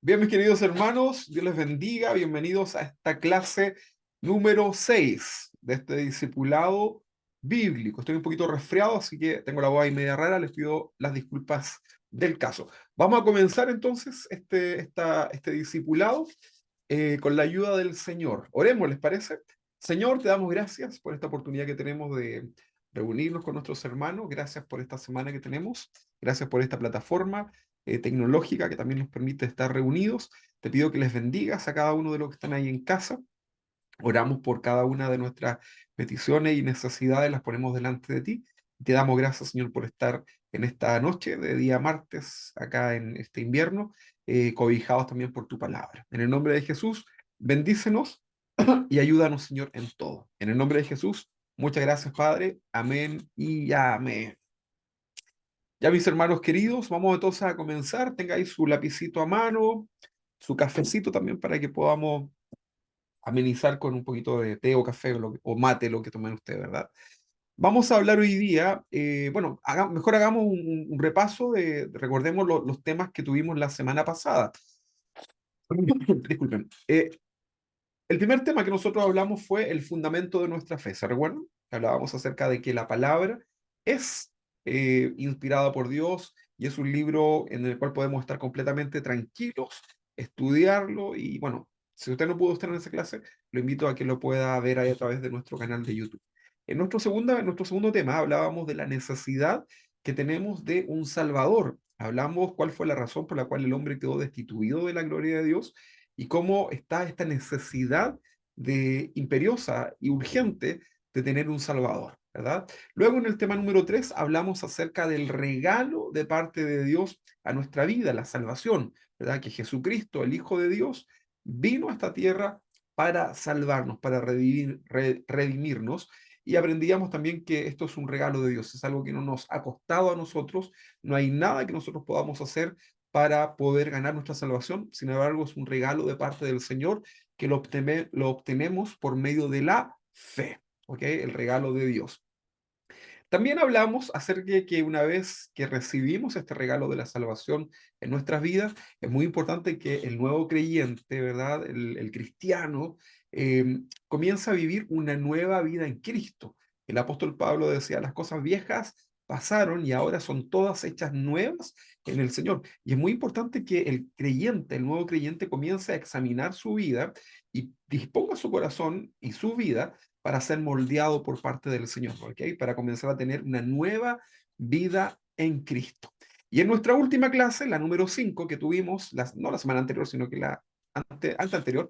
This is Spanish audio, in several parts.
Bien, mis queridos hermanos, Dios les bendiga. Bienvenidos a esta clase número 6 de este discipulado bíblico. Estoy un poquito resfriado, así que tengo la voz ahí media rara. Les pido las disculpas del caso. Vamos a comenzar entonces este discipulado con la ayuda del Señor. Oremos, ¿les parece? Señor, te damos gracias por esta oportunidad que tenemos de reunirnos con nuestros hermanos. Gracias por esta semana que tenemos. Gracias por esta plataforma tecnológica que también nos permite estar reunidos. Te pido que les bendigas a cada uno de los que están ahí en casa. Oramos por cada una de nuestras peticiones y necesidades, las ponemos delante de ti. Te damos gracias, Señor, por estar en esta noche de día martes, acá en este invierno, cobijados también por tu palabra. En el nombre de Jesús, bendícenos y ayúdanos, Señor, en todo. En el nombre de Jesús, muchas gracias, Padre. Amén y amén. Ya mis hermanos queridos, vamos entonces a comenzar. Tenga ahí su lapicito a mano, su cafecito también para que podamos amenizar con un poquito de té o café o mate, lo que tomen ustedes, ¿verdad? Vamos a hablar hoy día, bueno, mejor hagamos un repaso recordemos los temas que tuvimos la semana pasada. Disculpen. El primer tema que nosotros hablamos fue el fundamento de nuestra fe, ¿se recuerdan? Hablábamos acerca de que la palabra es inspirada por Dios y es un libro en el cual podemos estar completamente tranquilos, estudiarlo y bueno, si usted no pudo estar en esa clase, lo invito a que lo pueda ver ahí a través de nuestro canal de YouTube. En nuestro segundo tema hablábamos de la necesidad que tenemos de un Salvador. Hablamos cuál fue la razón por la cual el hombre quedó destituido de la gloria de Dios y cómo está esta necesidad de imperiosa y urgente de tener un Salvador, ¿verdad? Luego en el tema número 3 hablamos acerca del regalo de parte de Dios a nuestra vida, la salvación, ¿verdad? Que Jesucristo, el Hijo de Dios, vino a esta tierra para salvarnos, para redimirnos. Y aprendíamos también que esto es un regalo de Dios, es algo que no nos ha costado a nosotros, no hay nada que nosotros podamos hacer para poder ganar nuestra salvación. Sin embargo, es un regalo de parte del Señor que lo obtenemos por medio de la fe, ¿ok? El regalo de Dios. También hablamos acerca de que una vez que recibimos este regalo de la salvación en nuestras vidas, es muy importante que el nuevo creyente, ¿verdad? El cristiano, comienza a vivir una nueva vida en Cristo. El apóstol Pablo decía, las cosas viejas pasaron y ahora son todas hechas nuevas en el Señor. Y es muy importante que el creyente, el nuevo creyente, comience a examinar su vida y disponga su corazón y su vida para ser moldeado por parte del Señor, ¿ok? Para comenzar a tener una nueva vida en Cristo. Y en nuestra última clase, la número 5 que tuvimos, no la semana anterior, sino que la anterior,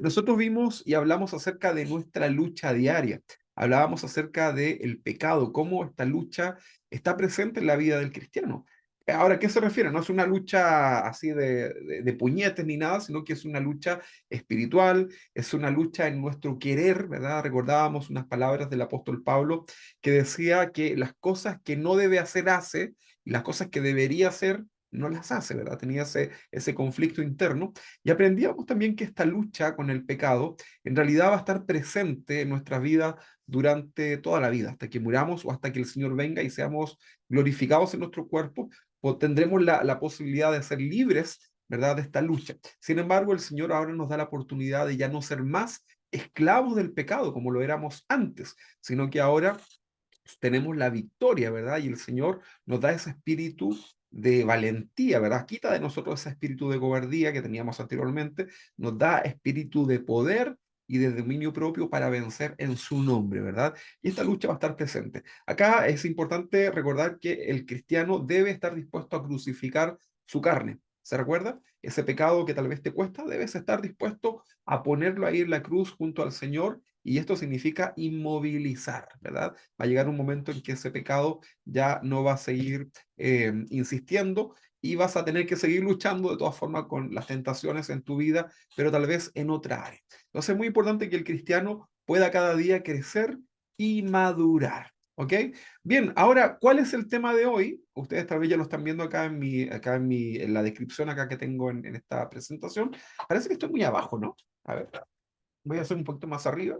nosotros vimos y hablamos acerca de nuestra lucha diaria. Hablábamos acerca del pecado, cómo esta lucha está presente en la vida del cristiano. Ahora, ¿a qué se refiere? No es una lucha así de puñetes ni nada, sino que es una lucha espiritual, es una lucha en nuestro querer, ¿verdad? Recordábamos unas palabras del apóstol Pablo que decía que las cosas que no debe hacer hace y las cosas que debería hacer no las hace, ¿verdad? Tenía ese conflicto interno y aprendíamos también que esta lucha con el pecado en realidad va a estar presente en nuestras vidas durante toda la vida, hasta que muramos o hasta que el Señor venga y seamos glorificados en nuestro cuerpo, pues tendremos la posibilidad de ser libres, ¿verdad? De esta lucha. Sin embargo, el Señor ahora nos da la oportunidad de ya no ser más esclavos del pecado como lo éramos antes, sino que ahora tenemos la victoria, ¿verdad? Y el Señor nos da ese espíritu de valentía, ¿verdad? Quita de nosotros ese espíritu de cobardía que teníamos anteriormente, nos da espíritu de poder y de dominio propio para vencer en su nombre, ¿verdad? Y esta lucha va a estar presente. Acá es importante recordar que el cristiano debe estar dispuesto a crucificar su carne. ¿Se recuerda? Ese pecado que tal vez te cuesta, debes estar dispuesto a ponerlo ahí en la cruz junto al Señor y esto significa inmovilizar, ¿verdad? Va a llegar un momento en que ese pecado ya no va a seguir insistiendo y vas a tener que seguir luchando de todas formas con las tentaciones en tu vida, pero tal vez en otra área. Entonces es muy importante que el cristiano pueda cada día crecer y madurar. ¿Ok? Bien, ahora, ¿cuál es el tema de hoy? Ustedes tal vez ya lo están viendo en la descripción acá que tengo en esta presentación. Parece que estoy muy abajo, ¿no? A ver, voy a hacer un poquito más arriba.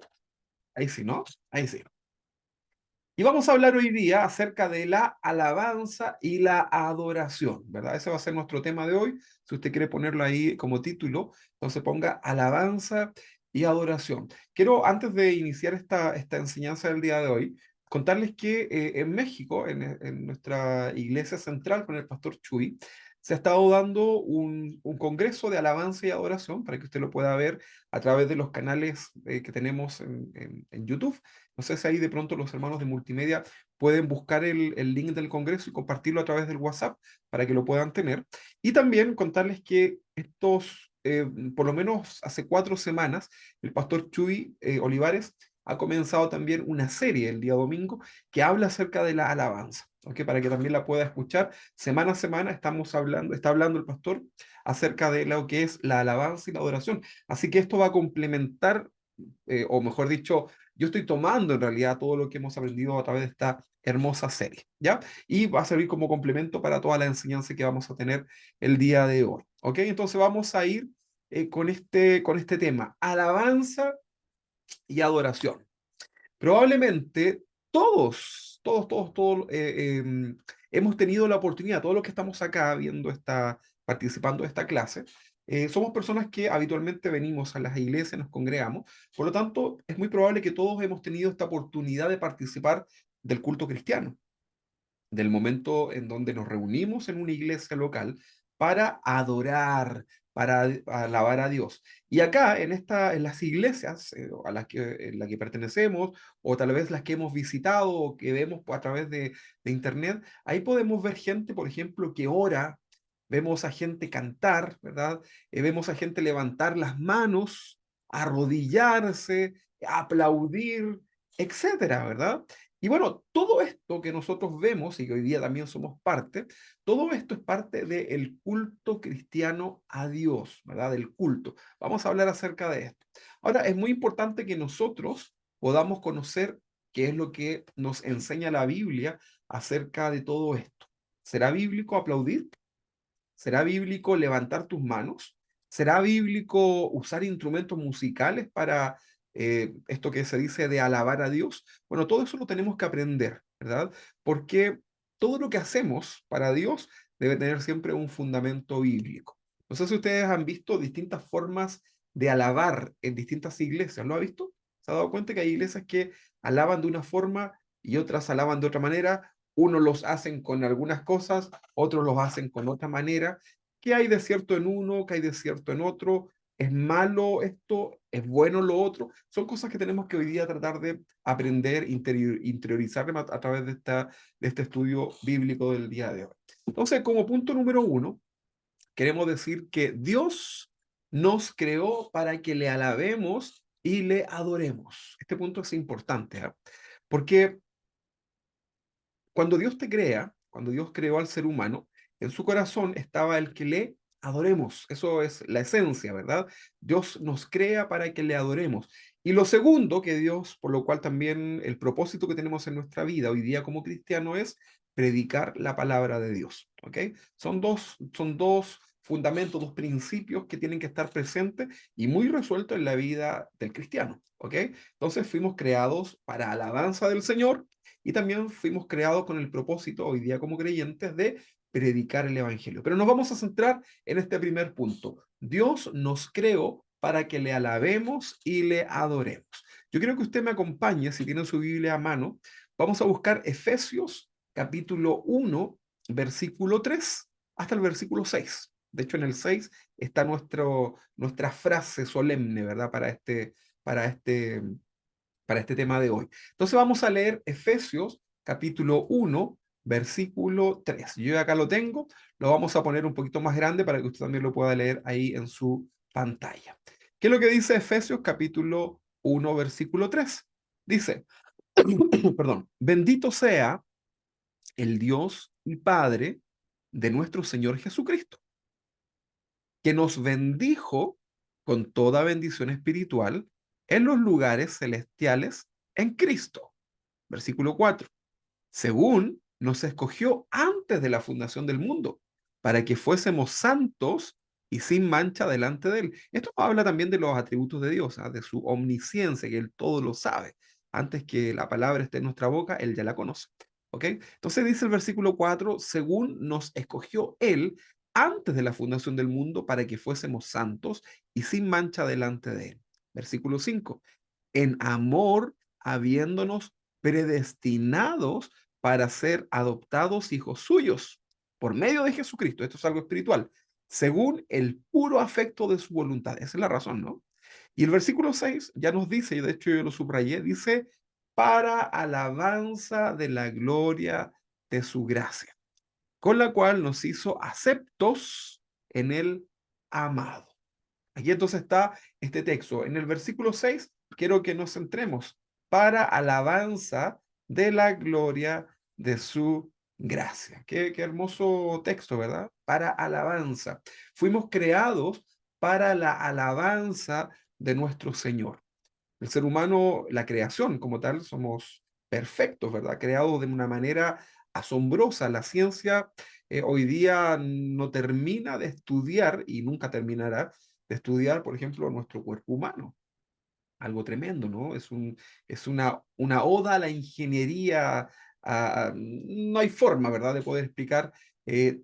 Ahí sí, ¿no? Ahí sí. Y vamos a hablar hoy día acerca de la alabanza y la adoración, ¿verdad? Ese va a ser nuestro tema de hoy. Si usted quiere ponerlo ahí como título, entonces ponga alabanza y adoración. Quiero, antes de iniciar esta enseñanza del día de hoy, contarles que en México, en nuestra iglesia central con el pastor Chuy, se ha estado dando un congreso de alabanza y adoración para que usted lo pueda ver a través de los canales que tenemos en YouTube. No sé si ahí de pronto los hermanos de multimedia pueden buscar el link del congreso y compartirlo a través del WhatsApp para que lo puedan tener. Y también contarles que por lo menos hace 4 semanas, el pastor Chuy Olivares ha comenzado también una serie el día domingo que habla acerca de la alabanza. ¿Ok? Para que también la pueda escuchar. Semana a semana está hablando el pastor acerca de lo que es la alabanza y la adoración. Así que esto va a complementar, o mejor dicho, yo estoy tomando en realidad todo lo que hemos aprendido a través de esta hermosa serie, ¿ya? Y va a servir como complemento para toda la enseñanza que vamos a tener el día de hoy, ¿ok? Entonces vamos a ir con este tema, alabanza y adoración. Probablemente todos, hemos tenido la oportunidad, todos los que estamos acá participando de esta clase, somos personas que habitualmente venimos a las iglesias, nos congregamos, por lo tanto, es muy probable que todos hemos tenido esta oportunidad de participar del culto cristiano, del momento en donde nos reunimos en una iglesia local para adorar, para alabar a Dios. Y acá, en las iglesias en las que pertenecemos, o tal vez las que hemos visitado o que vemos a través de internet, ahí podemos ver gente, por ejemplo, que ora, vemos a gente cantar, ¿verdad? Vemos a gente levantar las manos, arrodillarse, aplaudir, etcétera, ¿verdad? Y bueno, todo esto que nosotros vemos y que hoy día también somos parte, todo esto es parte del culto cristiano a Dios, ¿verdad? Del culto. Vamos a hablar acerca de esto. Ahora, es muy importante que nosotros podamos conocer qué es lo que nos enseña la Biblia acerca de todo esto. ¿Será bíblico aplaudir? ¿Será bíblico levantar tus manos? ¿Será bíblico usar instrumentos musicales para esto que se dice de alabar a Dios? Bueno, todo eso lo tenemos que aprender, ¿verdad? Porque todo lo que hacemos para Dios debe tener siempre un fundamento bíblico. No sé si ustedes han visto distintas formas de alabar en distintas iglesias. ¿Lo ha visto? ¿Se ha dado cuenta que hay iglesias que alaban de una forma y otras alaban de otra manera? Unos los hacen con algunas cosas, otros los hacen con otra manera. ¿Qué hay de cierto en uno? ¿Qué hay de cierto en otro? ¿Es malo esto? ¿Es bueno lo otro? Son cosas que tenemos que hoy día tratar de aprender, interiorizar a través de este estudio bíblico del día de hoy. Entonces, como punto número uno, queremos decir que Dios nos creó para que le alabemos y le adoremos. Este punto es importante, ¿eh? Porque cuando Dios te crea, cuando Dios creó al ser humano, en su corazón estaba el que le adoremos. Eso es la esencia, ¿verdad? Dios nos crea para que le adoremos. Y lo segundo que Dios, por lo cual también el propósito que tenemos en nuestra vida hoy día como cristiano es predicar la palabra de Dios, ¿ok? Son dos fundamentos, dos principios que tienen que estar presentes y muy resueltos en la vida del cristiano, ¿ok? Entonces fuimos creados para alabanza del Señor y también fuimos creados con el propósito, hoy día como creyentes, de predicar el Evangelio. Pero nos vamos a centrar en este primer punto. Dios nos creó para que le alabemos y le adoremos. Yo quiero que usted me acompañe, si tiene su Biblia a mano, vamos a buscar Efesios capítulo 1, versículo 3 hasta el versículo 6. De hecho, en el 6 está nuestra frase solemne, ¿verdad? Para este, para este tema de hoy. Entonces vamos a leer Efesios capítulo 1, versículo 3. Yo acá lo tengo, lo vamos a poner un poquito más grande para que usted también lo pueda leer ahí en su pantalla. ¿Qué es lo que dice Efesios capítulo 1, versículo 3? Dice, perdón, bendito sea el Dios y Padre de nuestro Señor Jesucristo, que nos bendijo con toda bendición espiritual en los lugares celestiales en Cristo. Versículo 4. Según nos escogió antes de la fundación del mundo, para que fuésemos santos y sin mancha delante de Él. Esto habla también de los atributos de Dios, ¿ah? De su omnisciencia, que Él todo lo sabe. antes que la palabra esté en nuestra boca, Él ya la conoce. ¿Ok? Entonces dice el versículo 4, según nos escogió Él antes de la fundación del mundo para que fuésemos santos y sin mancha delante de Él. Versículo 5, en amor habiéndonos predestinados para ser adoptados hijos suyos por medio de Jesucristo. Esto es algo espiritual, según el puro afecto de su voluntad. Esa es la razón, ¿no? Y el versículo 6 ya nos dice, y de hecho yo lo subrayé, dice, para alabanza de la gloria de su gracia, con la cual nos hizo aceptos en el amado. Aquí entonces está este texto. En el versículo 6 quiero que nos centremos para alabanza de la gloria de su gracia. Qué hermoso texto, ¿verdad? Para alabanza. Fuimos creados para la alabanza de nuestro Señor. El ser humano, la creación como tal, somos perfectos, ¿verdad? Creados de una manera asombrosa. La ciencia hoy día no termina de estudiar y nunca terminará de estudiar, por ejemplo, nuestro cuerpo humano. Algo tremendo, ¿no? Es una oda a la ingeniería. No hay forma, ¿verdad?, de poder explicar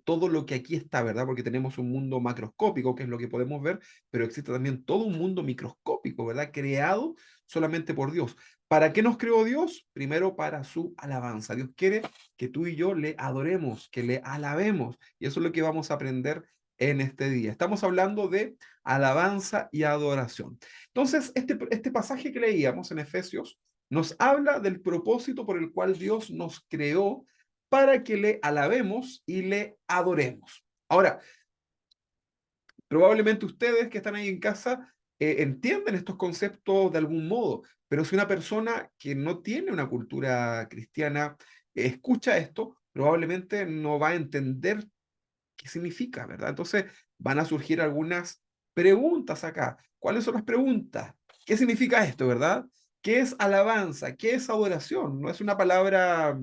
todo lo que aquí está, ¿verdad? Porque tenemos un mundo macroscópico, que es lo que podemos ver, pero existe también todo un mundo microscópico, ¿verdad? Creado solamente por Dios. ¿Para qué nos creó Dios? Primero para su alabanza. Dios quiere que tú y yo le adoremos, que le alabemos. Y eso es lo que vamos a aprender en este día. Estamos hablando de alabanza y adoración. Entonces, este pasaje que leíamos en Efesios nos habla del propósito por el cual Dios nos creó para que le alabemos y le adoremos. Ahora, probablemente ustedes que están ahí en casa entienden estos conceptos de algún modo, pero si una persona que no tiene una cultura cristiana escucha esto, probablemente no va a entender qué significa, ¿verdad? Entonces van a surgir algunas preguntas acá. ¿Cuáles son las preguntas? ¿Qué significa esto, verdad? ¿Qué es alabanza? ¿Qué es adoración? No es una palabra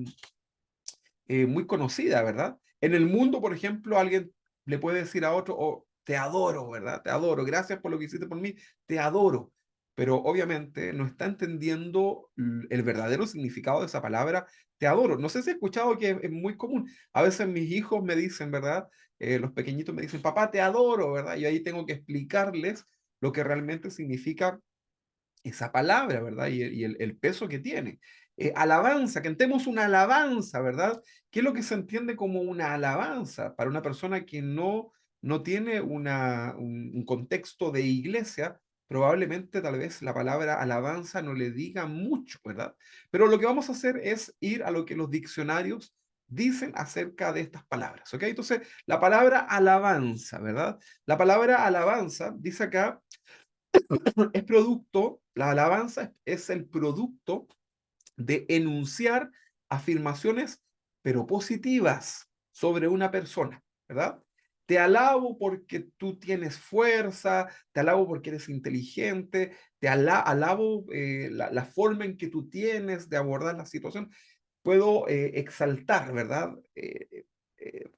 muy conocida, ¿verdad? En el mundo, por ejemplo, alguien le puede decir a otro, oh, te adoro, ¿verdad? Te adoro, gracias por lo que hiciste por mí, te adoro. Pero obviamente no está entendiendo el verdadero significado de esa palabra, te adoro. No sé si he escuchado que es muy común. A veces mis hijos me dicen, ¿verdad? Los pequeñitos me dicen, papá, te adoro, ¿verdad? Y ahí tengo que explicarles lo que realmente significa esa palabra, ¿verdad? Y el peso que tiene. Alabanza, cantemos una alabanza, ¿verdad? ¿Qué es lo que se entiende como una alabanza para una persona que no tiene un contexto de iglesia? Probablemente tal vez la palabra alabanza no le diga mucho, ¿verdad? Pero lo que vamos a hacer es ir a lo que los diccionarios dicen acerca de estas palabras, ¿ok? Entonces, la palabra alabanza, ¿verdad? La palabra alabanza dice acá es producto, la alabanza es el producto de enunciar afirmaciones, pero positivas sobre una persona, ¿verdad? Te alabo porque tú tienes fuerza, te alabo porque eres inteligente, alabo la forma en que tú tienes de abordar la situación. Puedo exaltar, ¿verdad?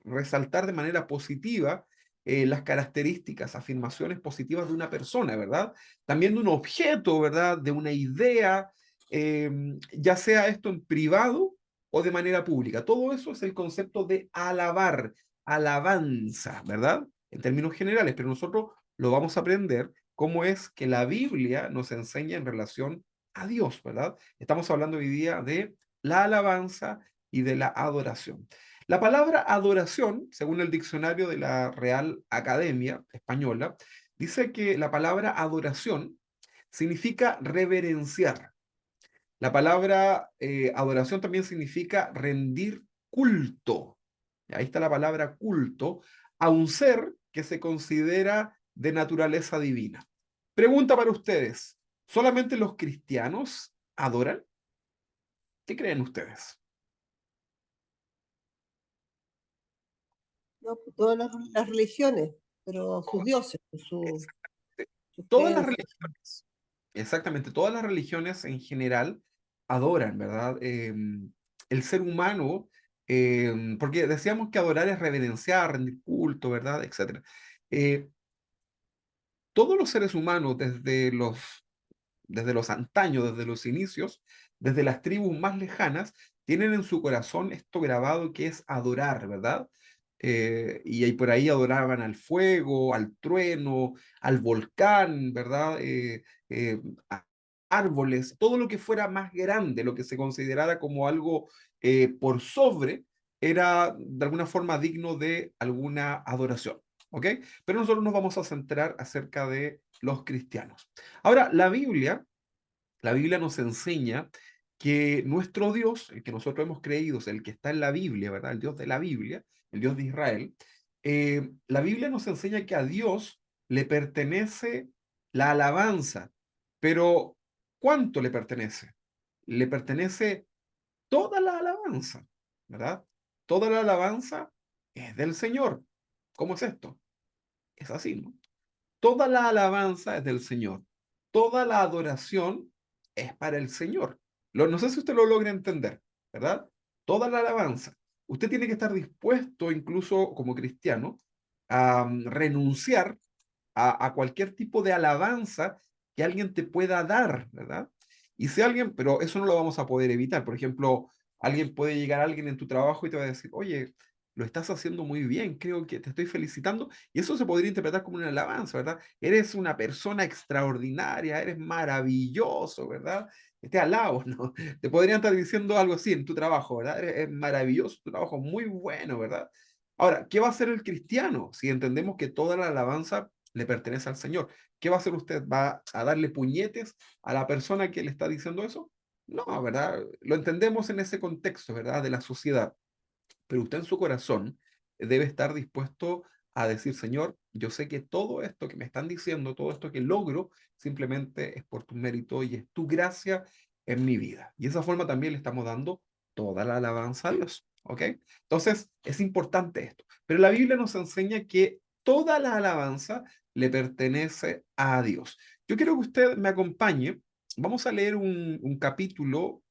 Resaltar de manera positiva las características, afirmaciones positivas de una persona, ¿verdad? También de un objeto, ¿verdad? De una idea, ya sea esto en privado o de manera pública. Todo eso es el concepto de alabar, alabanza, ¿verdad? En términos generales, pero nosotros lo vamos a aprender cómo es que la Biblia nos enseña en relación a Dios, ¿verdad? Estamos hablando hoy día de la alabanza y de la adoración. La palabra adoración, según el diccionario de la Real Academia Española, dice que la palabra adoración significa reverenciar. La palabra adoración también significa rendir culto. Ahí está la palabra culto a un ser que se considera de naturaleza divina. Pregunta para ustedes, ¿solamente los cristianos adoran? ¿Qué creen ustedes? No, pues, todas las religiones, pero sus dioses, sus Todas las creencias. religiones, exactamente, todas las religiones en general adoran, ¿verdad? El ser humano, porque decíamos que adorar es reverenciar, rendir culto, ¿verdad? Etcétera. Eh, todos los seres humanos desde los antaños, desde los inicios desde las tribus más lejanas, tienen en su corazón esto grabado que es adorar, ¿verdad? Y ahí por ahí adoraban al fuego, al trueno, al volcán, ¿verdad? A- árboles, todo lo que fuera más grande, lo que se considerara como algo por sobre, era de alguna forma digno de alguna adoración. ¿Ok? Pero nosotros nos vamos a centrar acerca de los cristianos. Ahora, la Biblia nos enseña que nuestro Dios, el que nosotros hemos creído, el que está en la Biblia, ¿verdad? El Dios de la Biblia, el Dios de Israel, la Biblia nos enseña que a Dios le pertenece la alabanza, pero ¿cuánto le pertenece? Le pertenece toda la alabanza, ¿verdad? Toda la alabanza es del Señor. ¿Cómo es esto? Es así, ¿no? Toda la alabanza es del Señor. Toda la adoración es para el Señor. No sé si usted lo logra entender, ¿verdad? Toda la alabanza. Usted tiene que estar dispuesto, incluso como cristiano, a renunciar a cualquier tipo de alabanza que alguien te pueda dar, ¿verdad? Y si alguien, pero eso no lo vamos a poder evitar. Por ejemplo, alguien puede llegar a alguien en tu trabajo y te va a decir, oye, lo estás haciendo muy bien, creo que te estoy felicitando. Y eso se podría interpretar como una alabanza, ¿verdad? Eres una persona extraordinaria, eres maravilloso, ¿verdad? Te alabo, ¿no? Te podrían estar diciendo algo así en tu trabajo, ¿verdad? Es maravilloso, tu trabajo muy bueno, ¿verdad? Ahora, ¿qué va a hacer el cristiano si entendemos que toda la alabanza le pertenece al Señor? ¿Qué va a hacer usted? ¿Va a darle puñetes a la persona que le está diciendo eso? No, ¿verdad? Lo entendemos en ese contexto, ¿verdad? De la sociedad, pero usted en su corazón debe estar dispuesto a decir, Señor, yo sé que todo esto que me están diciendo, todo esto que logro, simplemente es por tu mérito y es tu gracia en mi vida. Y de esa forma también le estamos dando toda la alabanza a Dios. ¿Ok? Entonces, es importante esto. Pero la Biblia nos enseña que toda la alabanza le pertenece a Dios. Yo quiero que usted me acompañe. Vamos a leer un capítulo,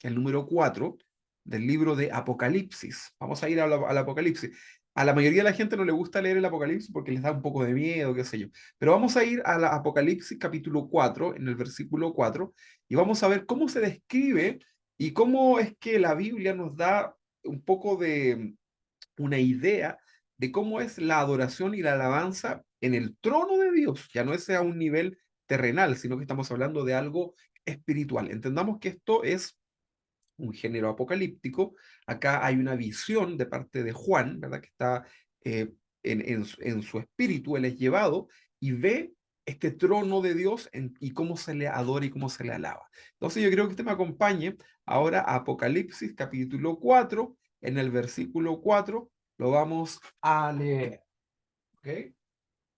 el número 4 del libro de Apocalipsis. Vamos a ir al Apocalipsis. A la mayoría de la gente no le gusta leer el Apocalipsis porque les da un poco de miedo, qué sé yo. Pero vamos a ir al Apocalipsis capítulo 4, en el versículo 4, y vamos a ver cómo se describe y cómo es que la Biblia nos da un poco de una idea de cómo es la adoración y la alabanza en el trono de Dios. Ya no es a un nivel terrenal, sino que estamos hablando de algo espiritual. Entendamos que esto es un género apocalíptico. Acá hay una visión de parte de Juan, ¿verdad? Que está en su espíritu, él es llevado y ve este trono de Dios y cómo se le adora y cómo se le alaba. Entonces yo creo que usted me acompañe ahora a Apocalipsis capítulo 4, en el versículo 4 lo vamos a leer. ¿Ok?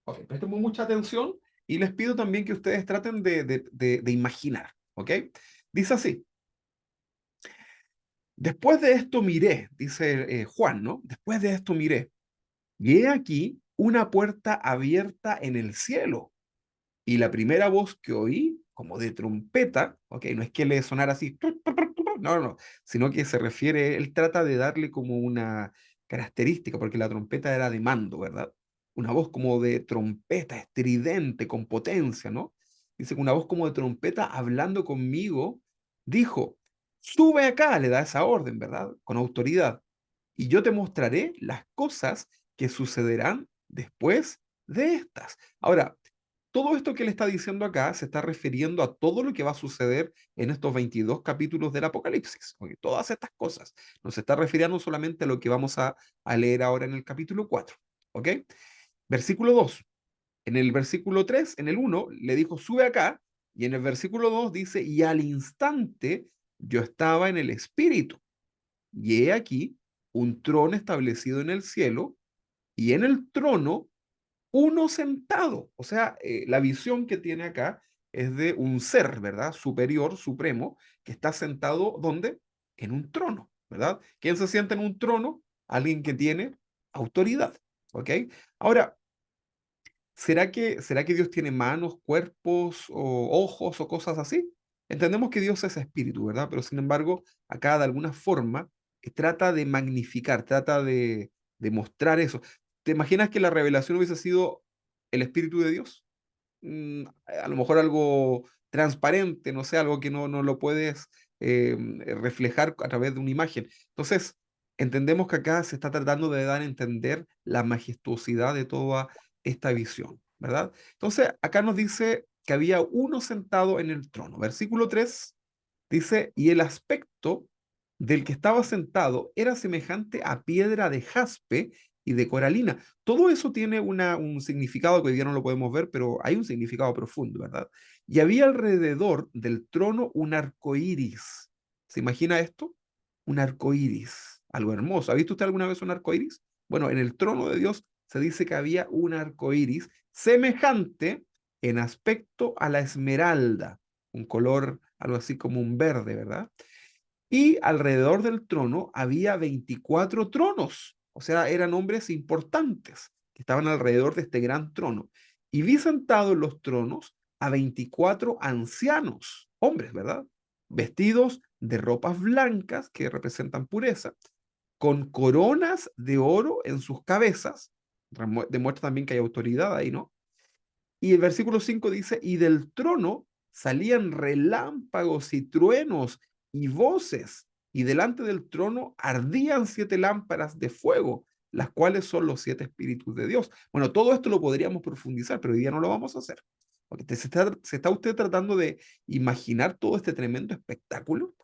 Ok, prestemos mucha atención y les pido también que ustedes traten de imaginar. ¿Ok? Dice así. Después de esto miré, dice Juan, ¿no? Después de esto miré, y he aquí una puerta abierta en el cielo. Y la primera voz que oí, como de trompeta, ok, no es que le sonara así, no, no, no, sino que se refiere, él trata de darle como una característica, porque la trompeta era de mando, ¿verdad? Una voz como de trompeta, estridente, con potencia, ¿no? Dice que una voz como de trompeta hablando conmigo, dijo, sube acá, le da esa orden, ¿verdad? Con autoridad. Y yo te mostraré las cosas que sucederán después de estas. Ahora, todo esto que le está diciendo acá se está refiriendo a todo lo que va a suceder en estos 22 capítulos del Apocalipsis. ¿Ok? Todas estas cosas. No se está refiriendo solamente a lo que vamos a leer ahora en el capítulo 4. ¿Ok? Versículo 2. En el versículo 3, en el 1, le dijo, sube acá. Y en el versículo 2 dice, y al instante yo estaba en el Espíritu. Y he aquí un trono establecido en el cielo, y en el trono uno sentado. O sea, la visión que tiene acá es de un ser, ¿verdad? Superior, supremo, que está sentado, ¿dónde? En un trono, ¿verdad? ¿Quién se sienta en un trono? Alguien que tiene autoridad, ¿ok? Ahora, ¿será que Dios tiene manos, cuerpos, o ojos o cosas así? Entendemos que Dios es espíritu, ¿verdad? Pero sin embargo, acá de alguna forma trata de magnificar, trata de mostrar eso. ¿Te imaginas que la revelación hubiese sido el espíritu de Dios? A lo mejor algo transparente, no sé, algo que no lo puedes reflejar a través de una imagen. Entonces, entendemos que acá se está tratando de dar a entender la majestuosidad de toda esta visión, ¿verdad? Entonces, acá nos dice que había uno sentado en el trono. Versículo 3 dice, y el aspecto del que estaba sentado era semejante a piedra de jaspe y de coralina. Todo eso tiene un significado que hoy día no lo podemos ver, pero hay un significado profundo, ¿verdad? Y había alrededor del trono un arco iris. ¿Se imagina esto? Un arco iris, algo hermoso. ¿Ha visto usted alguna vez un arco iris? Bueno, en el trono de Dios se dice que había un arco iris semejante en aspecto a la esmeralda, un color algo así como un verde, ¿verdad? Y alrededor del trono había 24 tronos, o sea, eran hombres importantes que estaban alrededor de este gran trono. Y vi sentados en los tronos a 24 ancianos, hombres, ¿verdad? Vestidos de ropas blancas que representan pureza, con coronas de oro en sus cabezas. Demuestra también que hay autoridad ahí, ¿no? Y el versículo 5 dice, y del trono salían relámpagos y truenos y voces, y delante del trono ardían 7 lámparas de fuego, las cuales son los 7 espíritus de Dios. Bueno, todo esto lo podríamos profundizar, pero hoy día no lo vamos a hacer. Porque se está usted tratando de imaginar todo este tremendo espectáculo.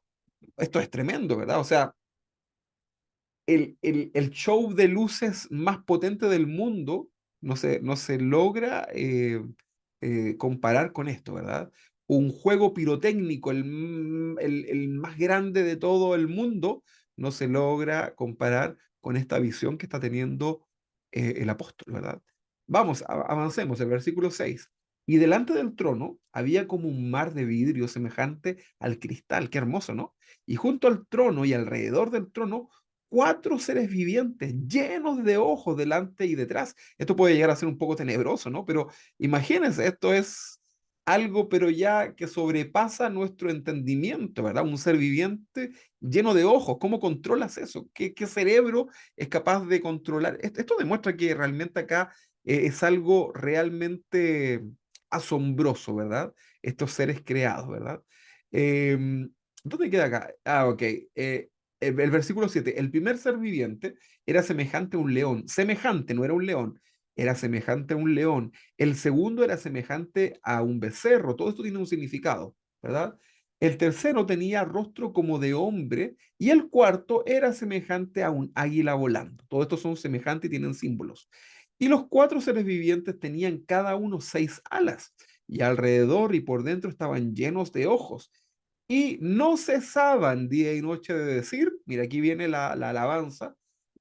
Esto es tremendo, ¿verdad? O sea, el show de luces más potente del mundo no se logra comparar con esto, ¿verdad? Un juego pirotécnico, el más grande de todo el mundo, no se logra comparar con esta visión que está teniendo el apóstol, ¿verdad? Vamos, avancemos, el versículo 6. Y delante del trono había como un mar de vidrio semejante al cristal, qué hermoso, ¿no? Y junto al trono y alrededor del trono 4 seres vivientes llenos de ojos delante y detrás. Esto puede llegar a ser un poco tenebroso, ¿no? Pero imagínense, esto es algo, pero ya que sobrepasa nuestro entendimiento, ¿verdad? Un ser viviente lleno de ojos. ¿Cómo controlas eso? ¿Qué cerebro es capaz de controlar? Esto demuestra que realmente acá es algo realmente asombroso, ¿verdad? Estos seres creados, ¿verdad? ¿Dónde queda acá? Ah, ok. El versículo 7, el primer ser viviente era semejante a un león, semejante, no era un león, era semejante a un león. El segundo era semejante a un becerro, todo esto tiene un significado, ¿verdad? El tercero tenía rostro como de hombre y el cuarto era semejante a un águila volando. Todos estos son semejantes y tienen símbolos. Y los 4 seres vivientes tenían cada uno 6 alas y alrededor y por dentro estaban llenos de ojos y no cesaban día y noche de decir, mira, aquí viene la alabanza,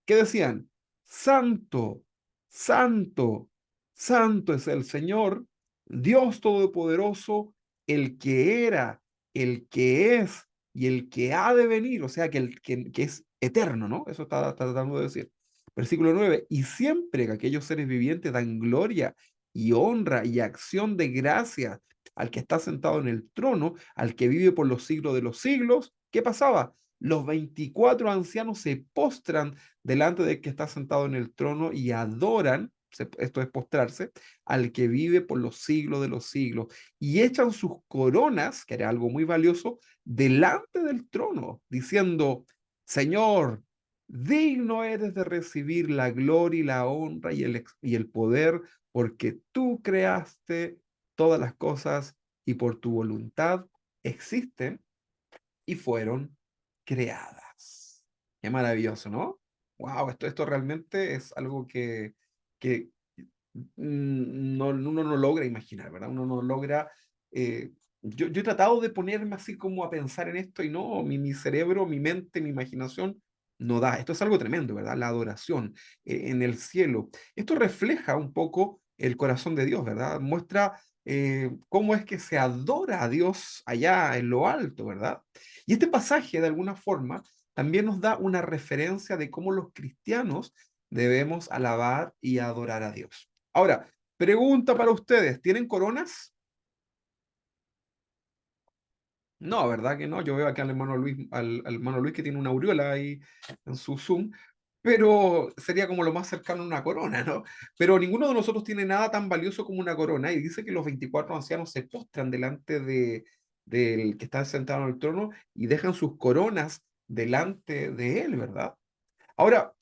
que decían, Santo, Santo, Santo es el Señor, Dios Todopoderoso, el que era, el que es y el que ha de venir, o sea, que es eterno, ¿no? Eso está tratando de decir. Versículo 9, y siempre que aquellos seres vivientes dan gloria y honra y acción de gracias al que está sentado en el trono, al que vive por los siglos de los siglos. ¿Qué pasaba? Los 24 ancianos se postran delante del que está sentado en el trono y adoran, esto es postrarse, al que vive por los siglos de los siglos, y echan sus coronas, que era algo muy valioso, delante del trono, diciendo, Señor, digno eres de recibir la gloria y la honra y el poder, porque tú creaste todas las cosas y por tu voluntad existen y fueron creadas. Qué maravilloso, ¿no? Wow, esto realmente es algo que no, uno no logra imaginar, ¿verdad? Uno no logra... yo he tratado de ponerme así como a pensar en esto y no, mi cerebro, mi mente, mi imaginación no da. Esto es algo tremendo, ¿verdad? La adoración en el cielo. Esto refleja un poco el corazón de Dios, ¿verdad? Muestra cómo es que se adora a Dios allá en lo alto, ¿verdad? Y este pasaje, de alguna forma, también nos da una referencia de cómo los cristianos debemos alabar y adorar a Dios. Ahora, pregunta para ustedes, ¿tienen coronas? No, ¿verdad que no? Yo veo aquí al hermano Luis que tiene una aureola ahí en su Zoom, pero sería como lo más cercano a una corona, ¿no? Pero ninguno de nosotros tiene nada tan valioso como una corona y dice que los 24 ancianos se postran delante del que está sentado en el trono y dejan sus coronas delante de él, ¿verdad? Ahora,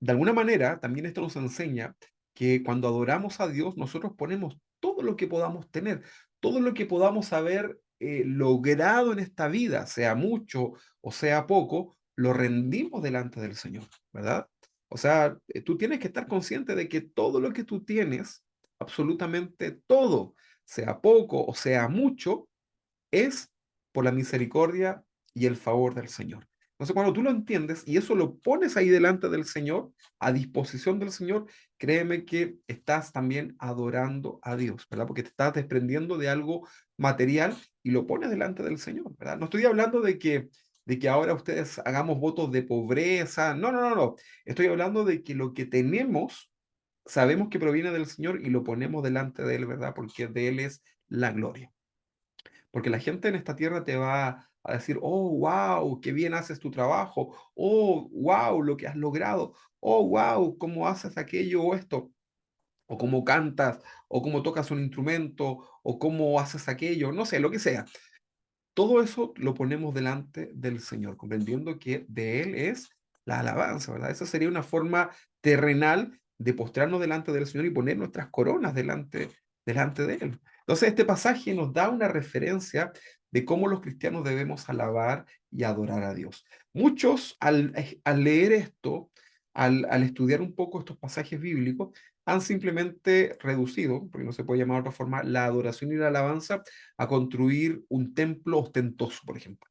de alguna manera, también esto nos enseña que cuando adoramos a Dios, nosotros ponemos todo lo que podamos tener, todo lo que podamos haber logrado en esta vida, sea mucho o sea poco, lo rendimos delante del Señor, ¿verdad? O sea, tú tienes que estar consciente de que todo lo que tú tienes, absolutamente todo, sea poco o sea mucho, es por la misericordia y el favor del Señor. Entonces, cuando tú lo entiendes y eso lo pones ahí delante del Señor, a disposición del Señor, créeme que estás también adorando a Dios, ¿verdad? Porque te estás desprendiendo de algo material y lo pones delante del Señor, ¿verdad? No estoy hablando de que ahora ustedes hagamos votos de pobreza, no, no, no, no. Estoy hablando de que lo que tenemos, sabemos que proviene del Señor y lo ponemos delante de Él, ¿verdad? Porque de Él es la gloria. Porque la gente en esta tierra te va a decir, oh, wow, qué bien haces tu trabajo, oh, wow, lo que has logrado, oh, wow, cómo haces aquello o esto, o cómo cantas, o cómo tocas un instrumento, o cómo haces aquello, no sé, lo que sea. Todo eso lo ponemos delante del Señor, comprendiendo que de Él es la alabanza, ¿verdad? Esa sería una forma terrenal de postrarnos delante del Señor y poner nuestras coronas delante de Él. Entonces, este pasaje nos da una referencia de cómo los cristianos debemos alabar y adorar a Dios. Muchos, al leer esto, al estudiar un poco estos pasajes bíblicos, han simplemente reducido, porque no se puede llamar de otra forma, la adoración y la alabanza a construir un templo ostentoso, por ejemplo,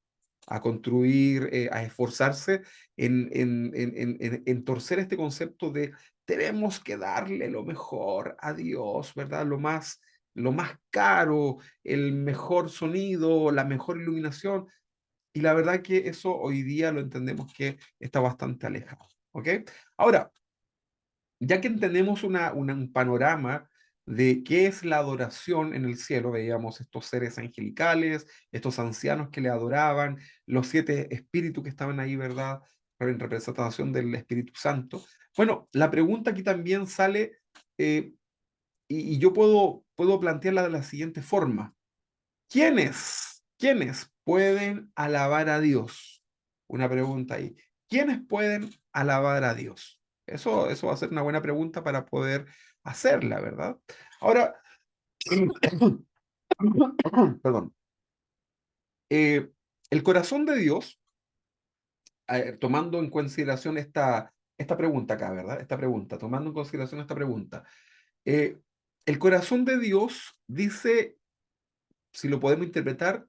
a construir, a esforzarse en torcer este concepto de tenemos que darle lo mejor a Dios, ¿verdad? Lo más caro, el mejor sonido, la mejor iluminación. Y la verdad que eso hoy día lo entendemos que está bastante alejado. ¿Ok? Ahora, ya que tenemos un panorama de qué es la adoración en el cielo, veíamos estos seres angelicales, estos ancianos que le adoraban, los 7 espíritus que estaban ahí, ¿verdad? En representación del Espíritu Santo. Bueno, la pregunta aquí también sale, eh, y yo puedo plantearla de la siguiente forma. ¿Quiénes pueden alabar a Dios? Una pregunta ahí. ¿Quiénes pueden alabar a Dios? Eso va a ser una buena pregunta para poder hacerla, ¿verdad? Ahora, perdón. eh, el corazón de Dios, tomando en consideración esta pregunta acá, ¿verdad? Esta pregunta, tomando en consideración esta pregunta. eh, el corazón de Dios dice, si lo podemos interpretar,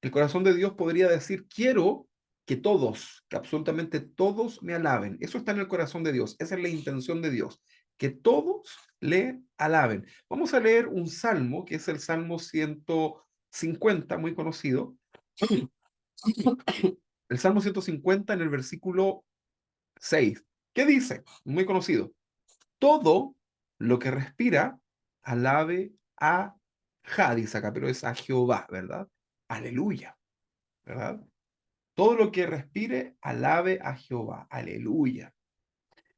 el corazón de Dios podría decir, quiero que todos, que absolutamente todos me alaben. Eso está en el corazón de Dios. Esa es la intención de Dios, que todos le alaben. Vamos a leer un salmo, que es el Salmo 150, muy conocido. El Salmo 150 en el versículo 6. ¿Qué dice? Muy conocido. Todo lo que respira, alabe a Ja, dice acá, pero es a Jehová, ¿verdad? Aleluya, ¿verdad? Todo lo que respire, alabe a Jehová. Aleluya.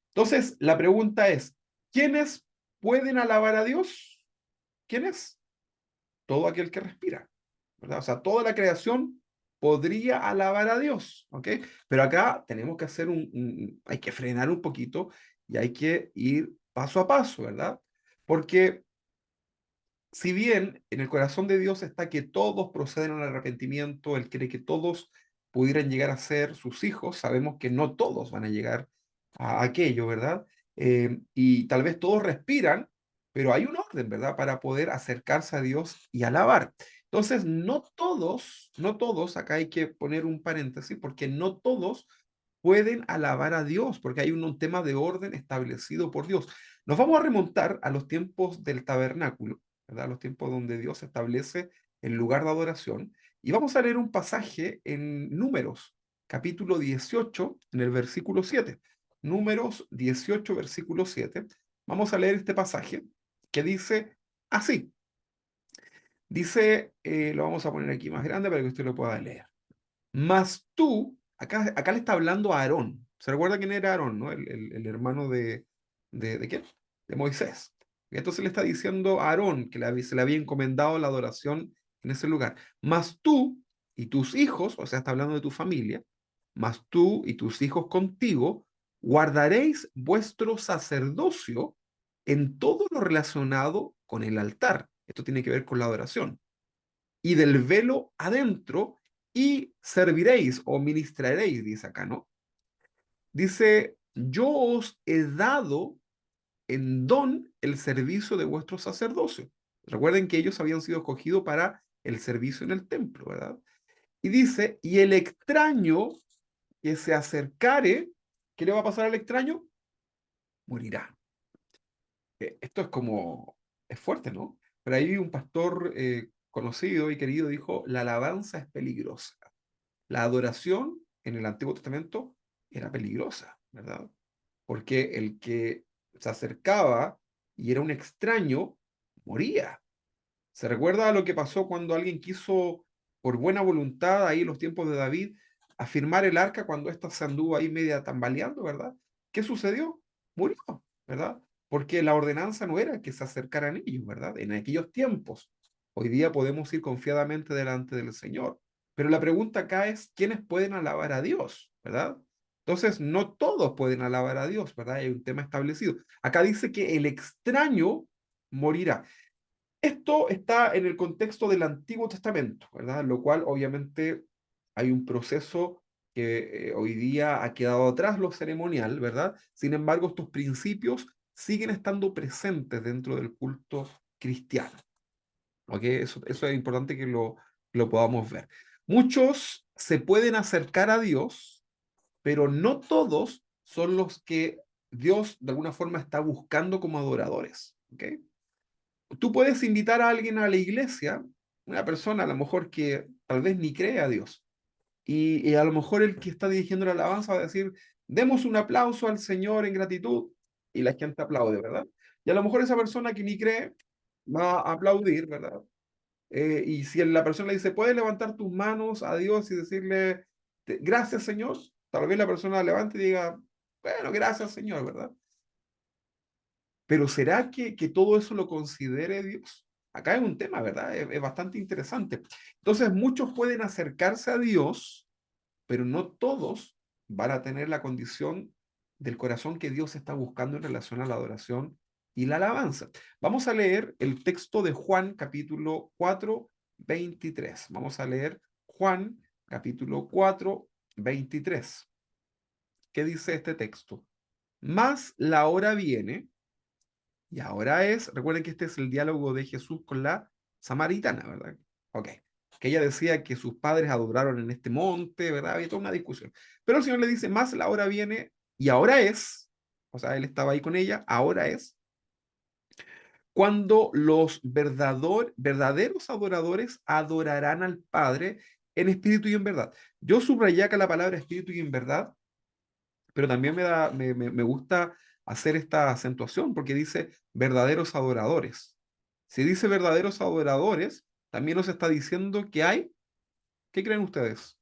Entonces, la pregunta es, ¿quiénes pueden alabar a Dios? ¿Quiénes? Todo aquel que respira, ¿verdad? O sea, toda la creación podría alabar a Dios, ¿ok? Pero acá tenemos que hacer hay que frenar un poquito y hay que ir paso a paso, ¿verdad? Porque si bien en el corazón de Dios está que todos proceden al arrepentimiento, Él cree que todos pudieran llegar a ser sus hijos, sabemos que no todos van a llegar a aquello, ¿verdad? Y tal vez todos respiran, pero hay un orden, ¿verdad? Para poder acercarse a Dios y alabar. Entonces, no todos, acá hay que poner un paréntesis, porque no todos pueden alabar a Dios, porque hay un tema de orden establecido por Dios. Nos vamos a remontar a los tiempos del tabernáculo, ¿verdad? Los tiempos donde Dios establece el lugar de adoración. Y vamos a leer un pasaje en Números, capítulo 18, en el versículo 7. Números 18, versículo 7. Vamos a leer este pasaje que dice así. Dice, lo vamos a poner aquí más grande para que usted lo pueda leer. Mas tú, acá le está hablando a Aarón. ¿Se recuerda quién era Aarón, no? El hermano ¿de quién? De Moisés. Y entonces le está diciendo a Aarón que se le había encomendado la adoración en ese lugar. Mas tú y tus hijos, o sea, está hablando de tu familia, mas tú y tus hijos contigo, guardaréis vuestro sacerdocio en todo lo relacionado con el altar. Esto tiene que ver con la adoración. Y del velo adentro, y serviréis o ministraréis, dice acá, ¿no? Dice, yo os he dado en don el servicio de vuestro sacerdocio. Recuerden que ellos habían sido escogidos para el servicio en el templo, ¿verdad? Y dice, y el extraño que se acercare, ¿qué le va a pasar al extraño? Morirá. Esto es como, es fuerte, ¿no? Pero ahí un pastor conocido y querido dijo, la alabanza es peligrosa. La adoración en el Antiguo Testamento era peligrosa, ¿verdad? Porque el que se acercaba y era un extraño, moría. ¿Se recuerda lo que pasó cuando alguien quiso, por buena voluntad, ahí en los tiempos de David, afirmar el arca cuando ésta se anduvo ahí media tambaleando, ¿verdad? ¿Qué sucedió? Murió, ¿verdad? Porque la ordenanza no era que se acercaran ellos, ¿verdad? En aquellos tiempos. Hoy día podemos ir confiadamente delante del Señor. Pero la pregunta acá es, ¿quiénes pueden alabar a Dios, ¿verdad? Entonces, no todos pueden alabar a Dios, ¿verdad? Hay un tema establecido. Acá dice que el extraño morirá. Esto está en el contexto del Antiguo Testamento, ¿verdad? Lo cual obviamente hay un proceso que hoy día ha quedado atrás lo ceremonial, ¿verdad? Sin embargo, estos principios siguen estando presentes dentro del culto cristiano. ¿Ok? Eso es importante que lo podamos ver. Muchos se pueden acercar a Dios, pero no todos son los que Dios de alguna forma está buscando como adoradores. ¿Ok? Tú puedes invitar a alguien a la iglesia, una persona a lo mejor que tal vez ni cree a Dios, y a lo mejor el que está dirigiendo la alabanza va a decir, demos un aplauso al Señor en gratitud, y la gente aplaude, ¿verdad? Y a lo mejor esa persona que ni cree va a aplaudir, ¿verdad? Y si la persona le dice, puedes levantar tus manos a Dios y decirle, gracias Señor, tal vez la persona levante y diga, bueno, gracias Señor, ¿verdad? Pero ¿será que todo eso lo considere Dios? Acá es un tema, ¿verdad? Es bastante interesante. Entonces, muchos pueden acercarse a Dios, pero no todos van a tener la condición del corazón que Dios está buscando en relación a la adoración y la alabanza. Vamos a leer el texto de Juan capítulo 4, 23. Vamos a leer Juan capítulo 4, 23. ¿Qué dice este texto? Mas la hora viene. Y ahora recuerden que este es el diálogo de Jesús con la samaritana, ¿verdad? Ok. Que ella decía que sus padres adoraron en este monte, ¿verdad? Había toda una discusión. Pero el Señor le dice, más la hora viene y ahora o sea, él estaba ahí con ella, ahora cuando los verdaderos adoradores adorarán al Padre en espíritu y en verdad. Yo subrayé acá la palabra espíritu y en verdad, pero también me gusta hacer esta acentuación porque dice verdaderos adoradores. Si dice verdaderos adoradores, también nos está diciendo que hay, ¿qué creen ustedes?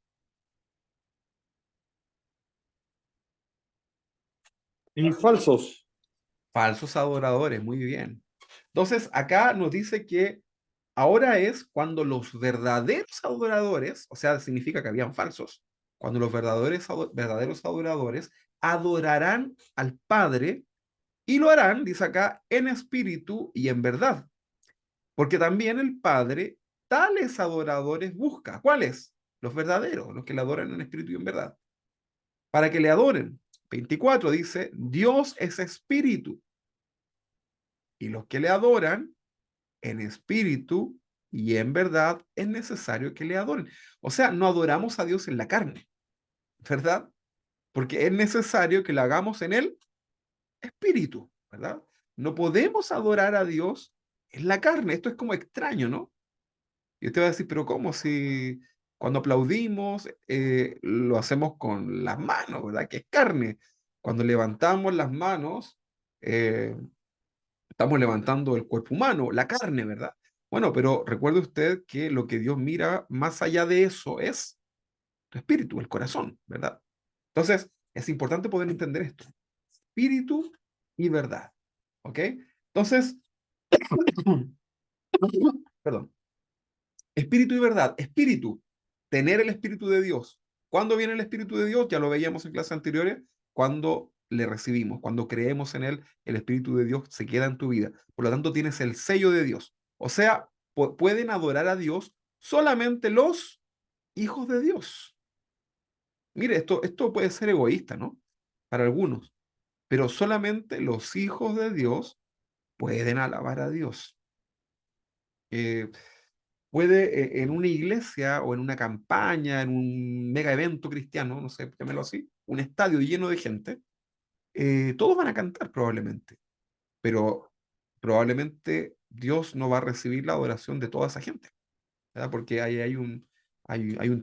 Y falsos. Falsos adoradores, muy bien. Entonces, acá nos dice que ahora es cuando los verdaderos adoradores, o sea, significa que habían falsos, cuando los verdaderos adoradores adorarán al Padre y lo harán, dice acá, en espíritu y en verdad. Porque también el Padre tales adoradores busca. ¿Cuáles? Los verdaderos, los que le adoran en espíritu y en verdad. Para que le adoren. 24 dice, Dios es espíritu. Y los que le adoran en espíritu y en verdad es necesario que le adoren. O sea, no adoramos a Dios en la carne, ¿verdad? Porque es necesario que lo hagamos en el espíritu, ¿verdad? No podemos adorar a Dios en la carne. Esto es como extraño, ¿no? Y usted va a decir, pero ¿cómo si cuando aplaudimos lo hacemos con las manos, ¿verdad? Que es carne. Cuando levantamos las manos, eh, estamos levantando el cuerpo humano, la carne, ¿verdad? Bueno, pero recuerde usted que lo que Dios mira más allá de eso es tu espíritu, el corazón, ¿verdad? Entonces, es importante poder entender esto. Espíritu y verdad, ¿ok? Entonces, perdón. Espíritu y verdad. Espíritu, tener el Espíritu de Dios. ¿Cuándo viene el Espíritu de Dios? Ya lo veíamos en clases anteriores. Cuando le recibimos, cuando creemos en Él, el Espíritu de Dios se queda en tu vida. Por lo tanto, tienes el sello de Dios. O sea, pueden adorar a Dios solamente los hijos de Dios. Mire, esto puede ser egoísta, ¿no? Para algunos, pero solamente los hijos de Dios pueden alabar a Dios. Eh, en una iglesia o en una campaña, en un mega evento cristiano, no sé, llámelo así, un estadio lleno de gente, todos van a cantar probablemente, pero probablemente Dios no va a recibir la adoración de toda esa gente, ¿verdad? Porque hay un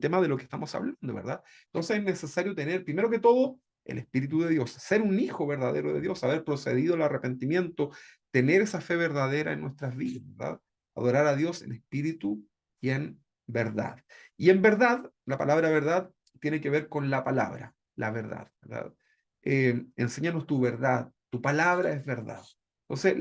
tema de lo que estamos hablando, ¿verdad? Entonces es necesario tener, primero que todo, el Espíritu de Dios, ser un hijo verdadero de Dios, haber procedido al arrepentimiento, tener esa fe verdadera en nuestras vidas, ¿verdad? Adorar a Dios en espíritu y en verdad. Y en verdad, la palabra verdad tiene que ver con la palabra, la verdad, ¿verdad? Enséñanos tu verdad, tu palabra es verdad. Entonces,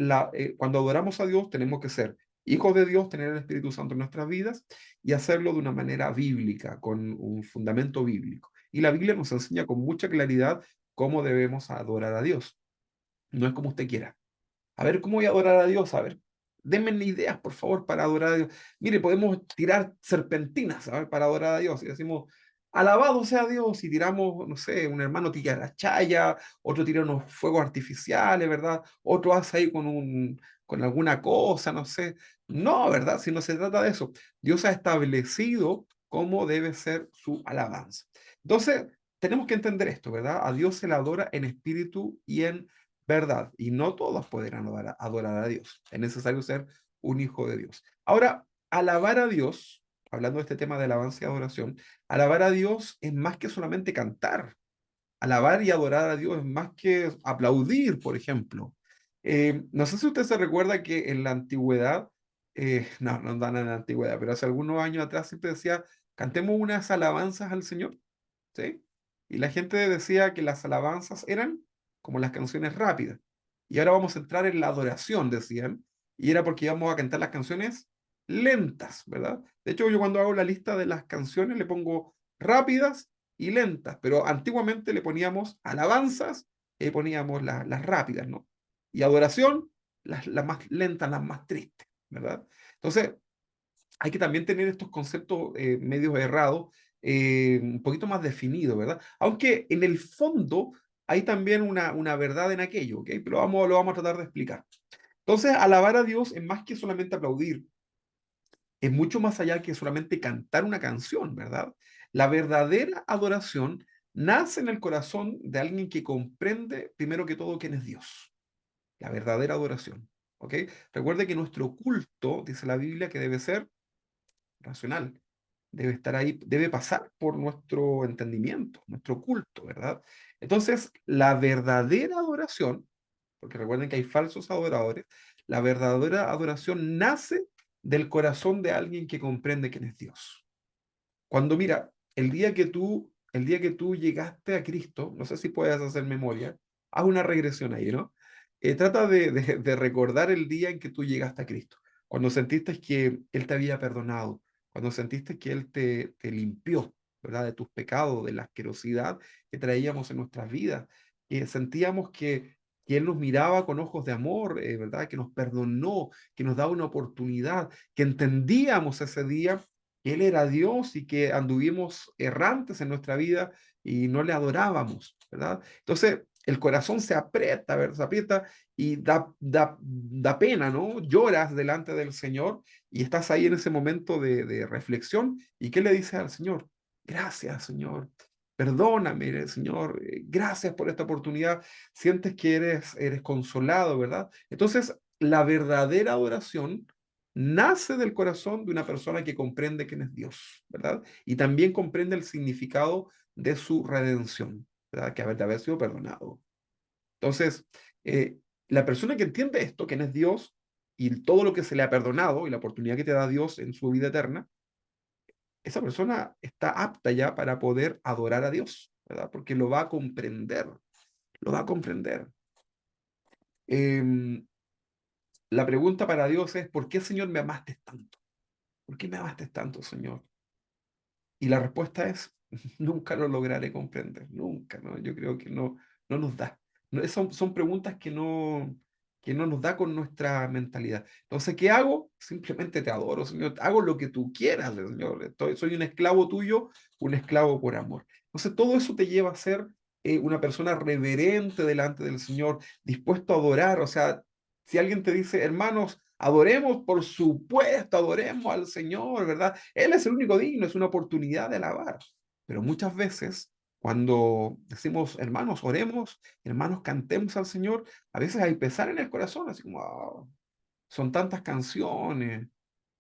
cuando adoramos a Dios, tenemos que ser hijos de Dios, tener el Espíritu Santo en nuestras vidas y hacerlo de una manera bíblica, con un fundamento bíblico. Y la Biblia nos enseña con mucha claridad cómo debemos adorar a Dios. No es como usted quiera. A ver, ¿cómo voy a adorar a Dios? A ver, denme ideas, por favor, para adorar a Dios. Mire, podemos tirar serpentinas, ¿sabes? Para adorar a Dios. Y decimos, alabado sea Dios, y tiramos, no sé, un hermano tira la chaya, otro tira unos fuegos artificiales, ¿verdad? Otro hace ahí con alguna cosa, no sé. No, ¿verdad? Si no se trata de eso. Dios ha establecido cómo debe ser su alabanza. Entonces, tenemos que entender esto, ¿verdad? A Dios se le adora en espíritu y en verdad. Y no todos podrán adorar a Dios. Es necesario ser un hijo de Dios. Ahora, alabar a Dios, hablando de este tema de alabanza y adoración, alabar a Dios es más que solamente cantar. Alabar y adorar a Dios es más que aplaudir, por ejemplo. No sé si usted se recuerda que en la antigüedad, no dan en la antigüedad, pero hace algunos años atrás siempre decía, cantemos unas alabanzas al Señor. ¿Sí? Y la gente decía que las alabanzas eran como las canciones rápidas. Y ahora vamos a entrar en la adoración, decían, y era porque íbamos a cantar las canciones lentas, ¿verdad? De hecho, yo cuando hago la lista de las canciones le pongo rápidas y lentas, pero antiguamente le poníamos alabanzas y poníamos las rápidas, ¿no? Y adoración, las más lentas, las más tristes, ¿verdad? Entonces, hay que también tener estos conceptos medios errados, un poquito más definidos, ¿verdad? Aunque en el fondo hay también una verdad en aquello, ¿ok? Pero lo vamos a tratar de explicar. Entonces, alabar a Dios es más que solamente aplaudir, es mucho más allá que solamente cantar una canción, ¿verdad? La verdadera adoración nace en el corazón de alguien que comprende, primero que todo, quién es Dios. La verdadera adoración, ¿ok? Recuerde que nuestro culto, dice la Biblia, que debe ser racional, debe estar ahí, debe pasar por nuestro entendimiento, nuestro culto, ¿verdad? Entonces, la verdadera adoración, porque recuerden que hay falsos adoradores, la verdadera adoración nace del corazón de alguien que comprende quién es Dios. Cuando mira, el día que tú llegaste a Cristo, no sé si puedes hacer memoria, haz una regresión ahí, ¿no? Trata de recordar el día en que tú llegaste a Cristo, cuando sentiste que Él te había perdonado, cuando sentiste que Él te limpió, ¿verdad? De tus pecados, de la asquerosidad que traíamos en nuestras vidas, que sentíamos que Él nos miraba con ojos de amor, ¿verdad? Que nos perdonó, que nos daba una oportunidad, que entendíamos ese día que Él era Dios y que anduvimos errantes en nuestra vida y no le adorábamos, ¿verdad? Entonces, el corazón se aprieta, ¿verdad? Se aprieta y da pena, ¿no? Lloras delante del Señor y estás ahí en ese momento de reflexión. ¿Y qué le dices al Señor? Gracias, Señor. Perdóname, Señor. Gracias por esta oportunidad. Sientes que eres consolado, ¿verdad? Entonces, la verdadera adoración nace del corazón de una persona que comprende quién es Dios, ¿verdad? Y también comprende el significado de su redención, ¿verdad? Que de haber sido perdonado. Entonces, la persona que entiende esto, quién es Dios, y todo lo que se le ha perdonado y la oportunidad que te da Dios en su vida eterna, esa persona está apta ya para poder adorar a Dios, ¿verdad? Porque lo va a comprender, lo va a comprender. Em, la pregunta para Dios es, ¿por qué, Señor, me amaste tanto? ¿Por qué me amaste tanto, Señor? Y la respuesta es, nunca lo lograré comprender, nunca, ¿no? Yo creo que no nos da. No, son preguntas que no nos da con nuestra mentalidad. Entonces, ¿qué hago? Simplemente te adoro, Señor. Hago lo que tú quieras, Señor. Soy un esclavo tuyo, un esclavo por amor. Entonces, todo eso te lleva a ser una persona reverente delante del Señor, dispuesto a adorar. O sea, si alguien te dice, hermanos, adoremos, por supuesto, adoremos al Señor, ¿verdad? Él es el único digno, es una oportunidad de alabar. Pero muchas veces, cuando decimos, hermanos, oremos, hermanos, cantemos al Señor, a veces hay pesar en el corazón, así como, "Ah, son tantas canciones,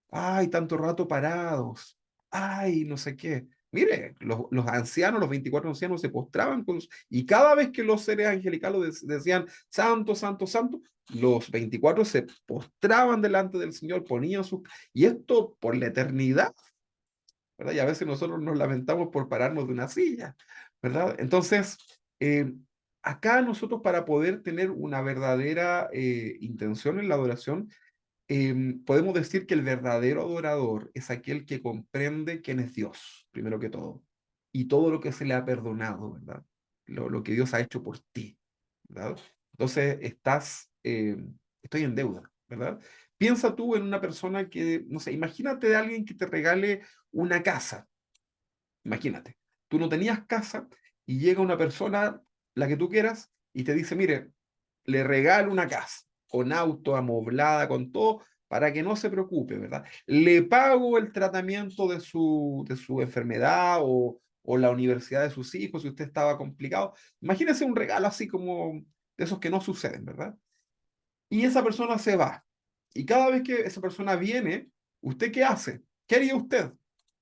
ay, tanto rato parados, ay, no sé qué". Mire, los ancianos, los 24 ancianos se postraban y cada vez que los seres angelicales decían, santo, santo, santo, los 24 se postraban delante del Señor, ponían sus... Y esto por la eternidad, ¿verdad? Y a veces nosotros nos lamentamos por pararnos de una silla, ¿verdad? Entonces, acá nosotros para poder tener una verdadera intención en la adoración, podemos decir que el verdadero adorador es aquel que comprende quién es Dios, primero que todo, y todo lo que se le ha perdonado, ¿verdad? Lo que Dios ha hecho por ti, ¿verdad? Entonces, estoy en deuda, ¿verdad? Piensa tú en una persona que, no sé, imagínate de alguien que te regale una casa, imagínate, tú no tenías casa y llega una persona, la que tú quieras, y te dice, mire, le regalo una casa, con auto, amoblada, con todo, para que no se preocupe, ¿verdad? Le pago el tratamiento de su enfermedad o la universidad de sus hijos si usted estaba complicado. Imagínese un regalo así como de esos que no suceden, ¿verdad? Y esa persona se va. Y cada vez que esa persona viene, ¿usted qué hace? ¿Qué haría usted?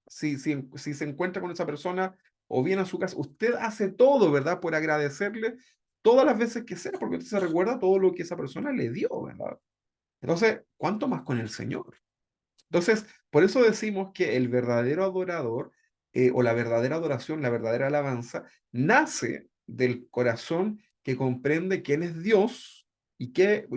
Si se encuentra con esa persona o viene a su casa, usted hace todo, ¿verdad? Por agradecerle todas las veces que sea, porque usted se recuerda todo lo que esa persona le dio, ¿verdad? Entonces, ¿cuánto más con el Señor? Entonces, por eso decimos que el verdadero adorador o la verdadera adoración, la verdadera alabanza, nace del corazón que comprende quién es Dios y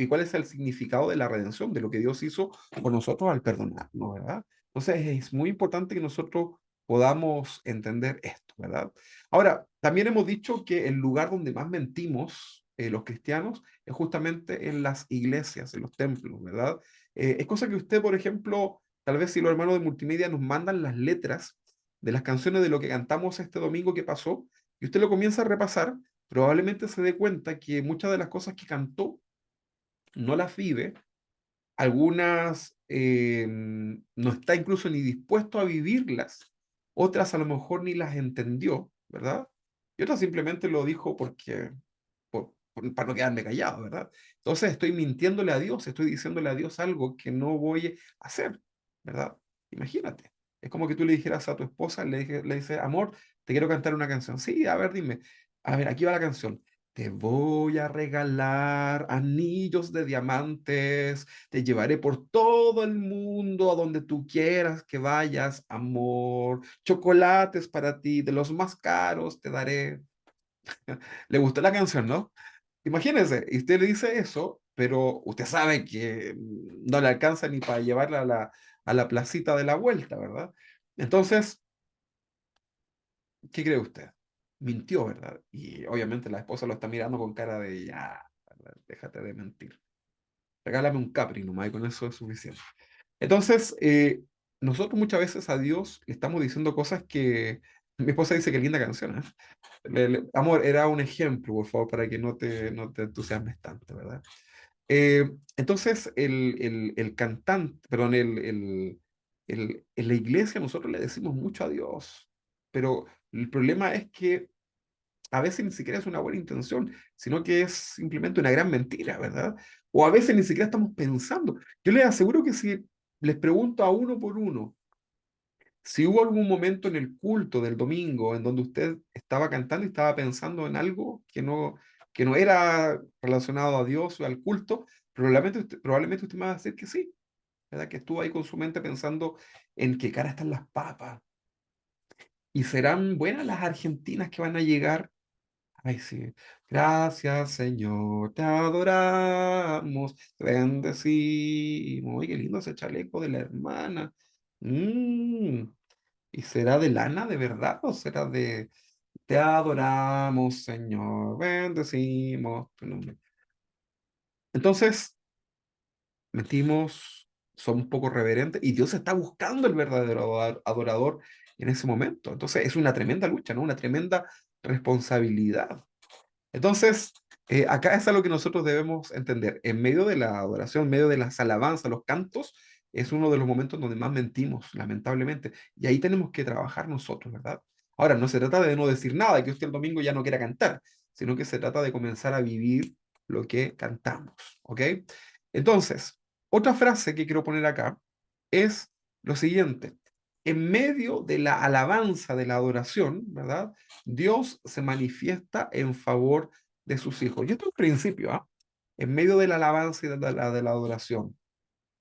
cuál es el significado de la redención, de lo que Dios hizo por nosotros al perdonarnos, ¿verdad? Entonces, es muy importante que nosotros podamos entender esto, ¿verdad? Ahora, también hemos dicho que el lugar donde más mentimos los cristianos es justamente en las iglesias, en los templos, ¿verdad? Es cosa que usted, por ejemplo, tal vez si los hermanos de multimedia nos mandan las letras de las canciones de lo que cantamos este domingo que pasó, y usted lo comienza a repasar, probablemente se dé cuenta que muchas de las cosas que cantó no las vive, algunas no está incluso ni dispuesto a vivirlas, otras a lo mejor ni las entendió, ¿verdad? Y otras simplemente lo dijo porque, para no quedarme callado, ¿verdad? Entonces estoy mintiéndole a Dios, estoy diciéndole a Dios algo que no voy a hacer, ¿verdad? Imagínate. Es como que tú le dijeras a tu esposa, le dices, amor, te quiero cantar una canción. Sí, a ver, dime. A ver, aquí va la canción. Te voy a regalar anillos de diamantes, te llevaré por todo el mundo a donde tú quieras que vayas, amor. Chocolates para ti, de los más caros te daré. Le gustó la canción, ¿no? Imagínese, y usted le dice eso, pero usted sabe que no le alcanza ni para llevarla a la placita de la vuelta, ¿verdad? Entonces, ¿qué cree usted? Mintió, ¿verdad? Y obviamente la esposa lo está mirando con cara de ya, ¿verdad? Déjate de mentir. Regálame un Capri nomás y con eso es suficiente. Entonces, nosotros muchas veces a Dios le estamos diciendo cosas que mi esposa dice que linda canción, ¿eh? Amor, era un ejemplo, por favor, para que no te entusiasmes tanto, ¿verdad? Entonces, el cantante, perdón, en la iglesia nosotros le decimos mucho a Dios, pero el problema es que a veces ni siquiera es una buena intención, sino que es simplemente una gran mentira, ¿verdad? O a veces ni siquiera estamos pensando. Yo les aseguro que si les pregunto a uno por uno, si hubo algún momento en el culto del domingo en donde usted estaba cantando y estaba pensando en algo que no era relacionado a Dios o al culto, probablemente usted me va a decir que sí, ¿verdad? Que estuvo ahí con su mente pensando en qué cara están las papas. ¿Y serán buenas las argentinas que van a llegar? Ay, sí. Gracias, Señor, te adoramos, te bendecimos. Ay, qué lindo ese chaleco de la hermana. Mm, ¿Y será de lana de verdad o será de te adoramos, Señor, bendecimos tu nombre? Entonces, metimos, somos poco reverentes y Dios está buscando el verdadero adorador en ese momento. Entonces, es una tremenda lucha, ¿no? Una tremenda responsabilidad. Entonces, acá es algo que nosotros debemos entender. En medio de la adoración, en medio de las alabanzas, los cantos, es uno de los momentos donde más mentimos, lamentablemente. Y ahí tenemos que trabajar nosotros, ¿verdad? Ahora, no se trata de no decir nada, que usted el domingo ya no quiera cantar, sino que se trata de comenzar a vivir lo que cantamos, ¿ok? Entonces, otra frase que quiero poner acá es lo siguiente. En medio de la alabanza, de la adoración, ¿verdad? Dios se manifiesta en favor de sus hijos. Y esto es un principio, ¿ah? En medio de la alabanza y de la adoración.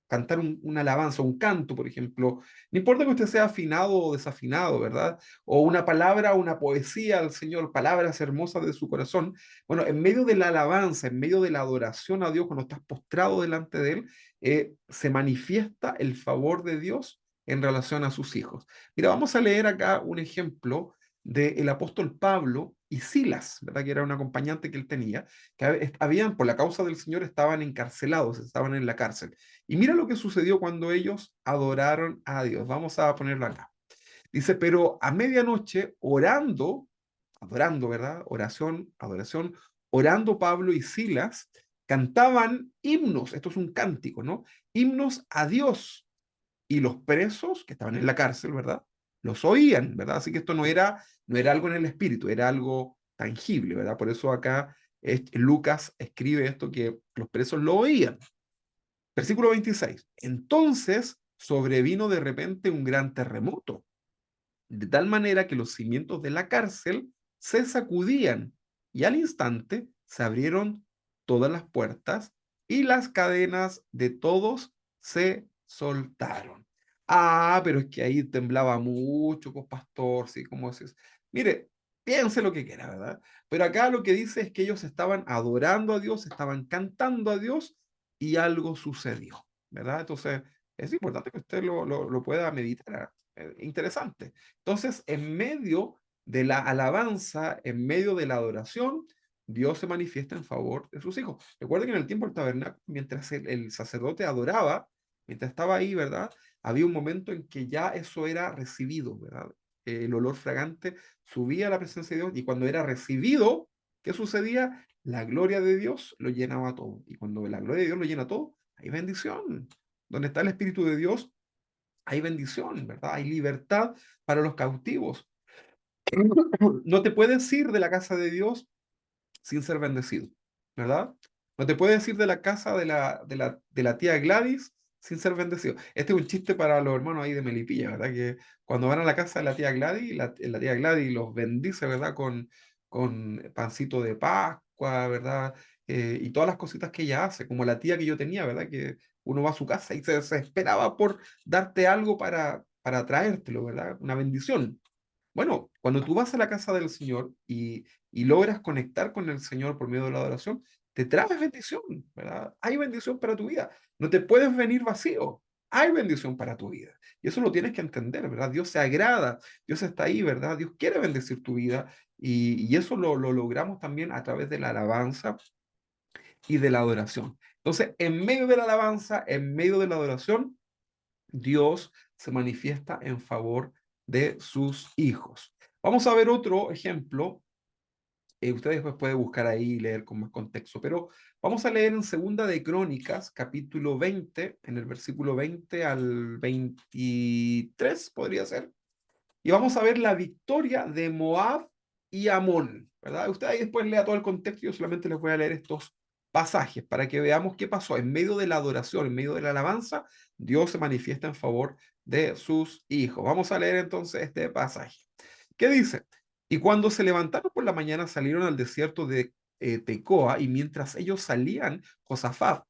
Cantar una alabanza, un canto, por ejemplo, no importa que usted sea afinado o desafinado, ¿verdad? O una palabra, una poesía al Señor, palabras hermosas de su corazón. Bueno, en medio de la alabanza, en medio de la adoración a Dios, cuando estás postrado delante de Él, se manifiesta el favor de Dios en relación a sus hijos. Mira, vamos a leer acá un ejemplo del apóstol Pablo y Silas, ¿verdad? Que era un acompañante que él tenía, que habían, por la causa del Señor, estaban encarcelados, estaban en la cárcel. Y mira lo que sucedió cuando ellos adoraron a Dios. Vamos a ponerlo acá. Dice, pero a medianoche, orando, adorando, ¿verdad? Oración, adoración, orando Pablo y Silas, cantaban himnos, esto es un cántico, ¿no? Himnos a Dios. Y los presos que estaban en la cárcel, ¿verdad? Los oían, ¿verdad? Así que esto no era algo en el espíritu, era algo tangible, ¿verdad? Por eso acá Lucas escribe esto que los presos lo oían. Versículo 26. Entonces sobrevino de repente un gran terremoto, de tal manera que los cimientos de la cárcel se sacudían y al instante se abrieron todas las puertas y las cadenas de todos se soltaron. Ah, pero es que ahí temblaba mucho, pues pastor, sí, como es. Mire, piense lo que quiera, ¿verdad? Pero acá lo que dice es que ellos estaban adorando a Dios, estaban cantando a Dios y algo sucedió, ¿verdad? Entonces, es importante que usted lo pueda meditar. Interesante. Entonces, en medio de la alabanza, en medio de la adoración, Dios se manifiesta en favor de sus hijos. Recuerden que en el tiempo del tabernáculo, mientras el sacerdote adoraba, mientras estaba ahí, ¿verdad? Había un momento en que ya eso era recibido, ¿verdad? El olor fragante subía a la presencia de Dios y cuando era recibido, ¿qué sucedía? La gloria de Dios lo llenaba todo. Y cuando la gloria de Dios lo llena todo, hay bendición. Donde está el Espíritu de Dios, hay bendición, ¿verdad? Hay libertad para los cautivos. No te puedes ir de la casa de Dios sin ser bendecido, ¿verdad? No te puedes ir de la casa de la tía Gladys sin ser bendecido. Este es un chiste para los hermanos ahí de Melipilla, ¿verdad? Que cuando van a la casa de la tía Gladys, la tía Gladys los bendice, ¿verdad? Con pancito de Pascua, ¿verdad? Y todas las cositas que ella hace, como la tía que yo tenía, ¿verdad? Que uno va a su casa y se esperaba por darte algo para traértelo, ¿verdad? Una bendición. Bueno, cuando tú vas a la casa del Señor y logras conectar con el Señor por medio de la adoración, te traes bendición, ¿verdad? Hay bendición para tu vida. No te puedes venir vacío. Hay bendición para tu vida. Y eso lo tienes que entender, ¿verdad? Dios se agrada, Dios está ahí, ¿verdad? Dios quiere bendecir tu vida y eso lo logramos también a través de la alabanza y de la adoración. Entonces, en medio de la alabanza, en medio de la adoración, Dios se manifiesta en favor de sus hijos. Vamos a ver otro ejemplo. Ustedes después pueden buscar ahí y leer con más contexto, pero vamos a leer en Segunda de Crónicas, capítulo 20, en el versículo 20 al 23, podría ser. Y vamos a ver la victoria de Moab y Amón, ¿verdad? Usted ahí después lea todo el contexto, yo solamente les voy a leer estos pasajes para que veamos qué pasó. En medio de la adoración, en medio de la alabanza, Dios se manifiesta en favor de sus hijos. Vamos a leer entonces este pasaje. ¿Qué dice? Y cuando se levantaron por la mañana, salieron al desierto de Tecoa, y mientras ellos salían, Josafat,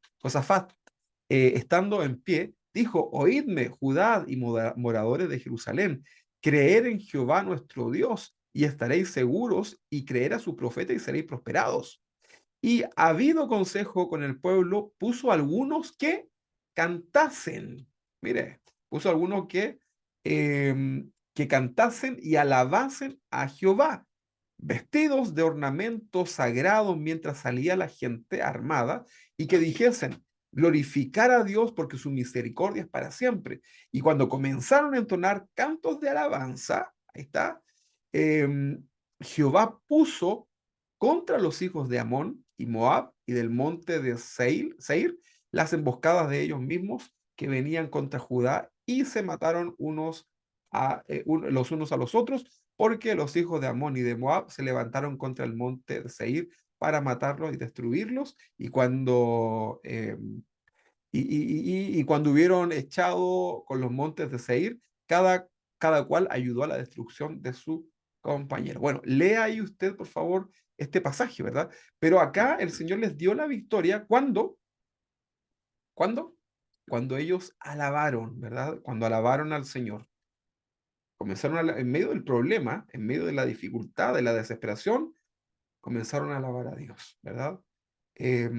estando en pie, dijo: Oídme, Judá y moradores de Jerusalén, creer en Jehová nuestro Dios, y estaréis seguros, y creer a su profeta, y seréis prosperados. Y habido consejo con el pueblo, puso algunos que cantasen. Mire, puso algunos que que cantasen y alabasen a Jehová, vestidos de ornamentos sagrados mientras salía la gente armada, y que dijesen, glorificar a Dios porque su misericordia es para siempre. Y cuando comenzaron a entonar cantos de alabanza, ahí está, eh, Jehová puso contra los hijos de Amón y Moab y del monte de Seir las emboscadas de ellos mismos que venían contra Judá, y se mataron los unos a los otros, porque los hijos de Amón y de Moab se levantaron contra el monte de Seir para matarlos y destruirlos, y cuando hubieron echado con los montes de Seir, cada cual ayudó a la destrucción de su compañero. Bueno, lea ahí usted, por favor, este pasaje, ¿verdad? Pero acá el Señor les dio la victoria ¿cuándo? Cuando ellos alabaron, ¿verdad? Cuando alabaron al Señor. Comenzaron en medio del problema, en medio de la dificultad, de la desesperación, comenzaron a alabar a Dios, ¿verdad? Eh,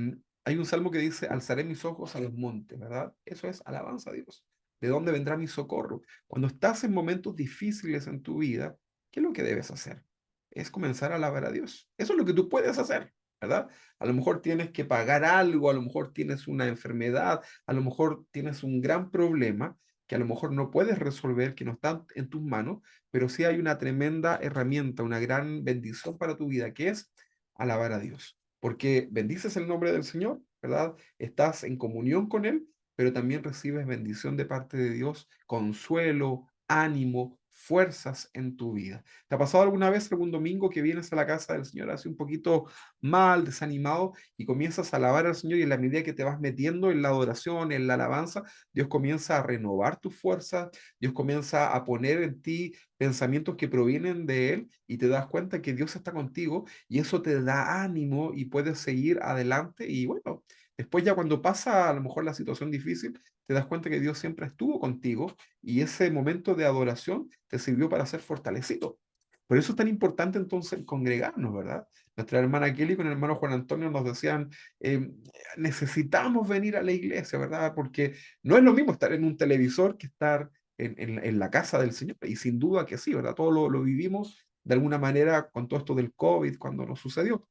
Hay un salmo que dice, alzaré mis ojos a los montes, ¿verdad? Eso es alabanza a Dios. ¿De dónde vendrá mi socorro? Cuando estás en momentos difíciles en tu vida, ¿qué es lo que debes hacer? Es comenzar a alabar a Dios. Eso es lo que tú puedes hacer, ¿verdad? A lo mejor tienes que pagar algo, a lo mejor tienes una enfermedad, a lo mejor tienes un gran problema que a lo mejor no puedes resolver, que no está en tus manos, pero sí hay una tremenda herramienta, una gran bendición para tu vida, que es alabar a Dios. Porque bendices el nombre del Señor, ¿verdad? Estás en comunión con Él, pero también recibes bendición de parte de Dios, consuelo, ánimo, fuerzas en tu vida. ¿Te ha pasado alguna vez algún domingo que vienes a la casa del Señor así un poquito mal, desanimado, y comienzas a alabar al Señor, y en la medida que te vas metiendo en la adoración, en la alabanza, Dios comienza a renovar tus fuerzas, Dios comienza a poner en ti pensamientos que provienen de Él, y te das cuenta que Dios está contigo, y eso te da ánimo y puedes seguir adelante? Y bueno, después ya cuando pasa a lo mejor la situación difícil, te das cuenta que Dios siempre estuvo contigo, y ese momento de adoración te sirvió para ser fortalecido. Por eso es tan importante entonces congregarnos, ¿verdad? Nuestra hermana Kelly con el hermano Juan Antonio nos decían, eh, necesitamos venir a la iglesia, ¿verdad? Porque no es lo mismo estar en un televisor que estar en la casa del Señor. Y sin duda que sí, ¿verdad? Todo lo vivimos de alguna manera con todo esto del COVID cuando nos sucedió.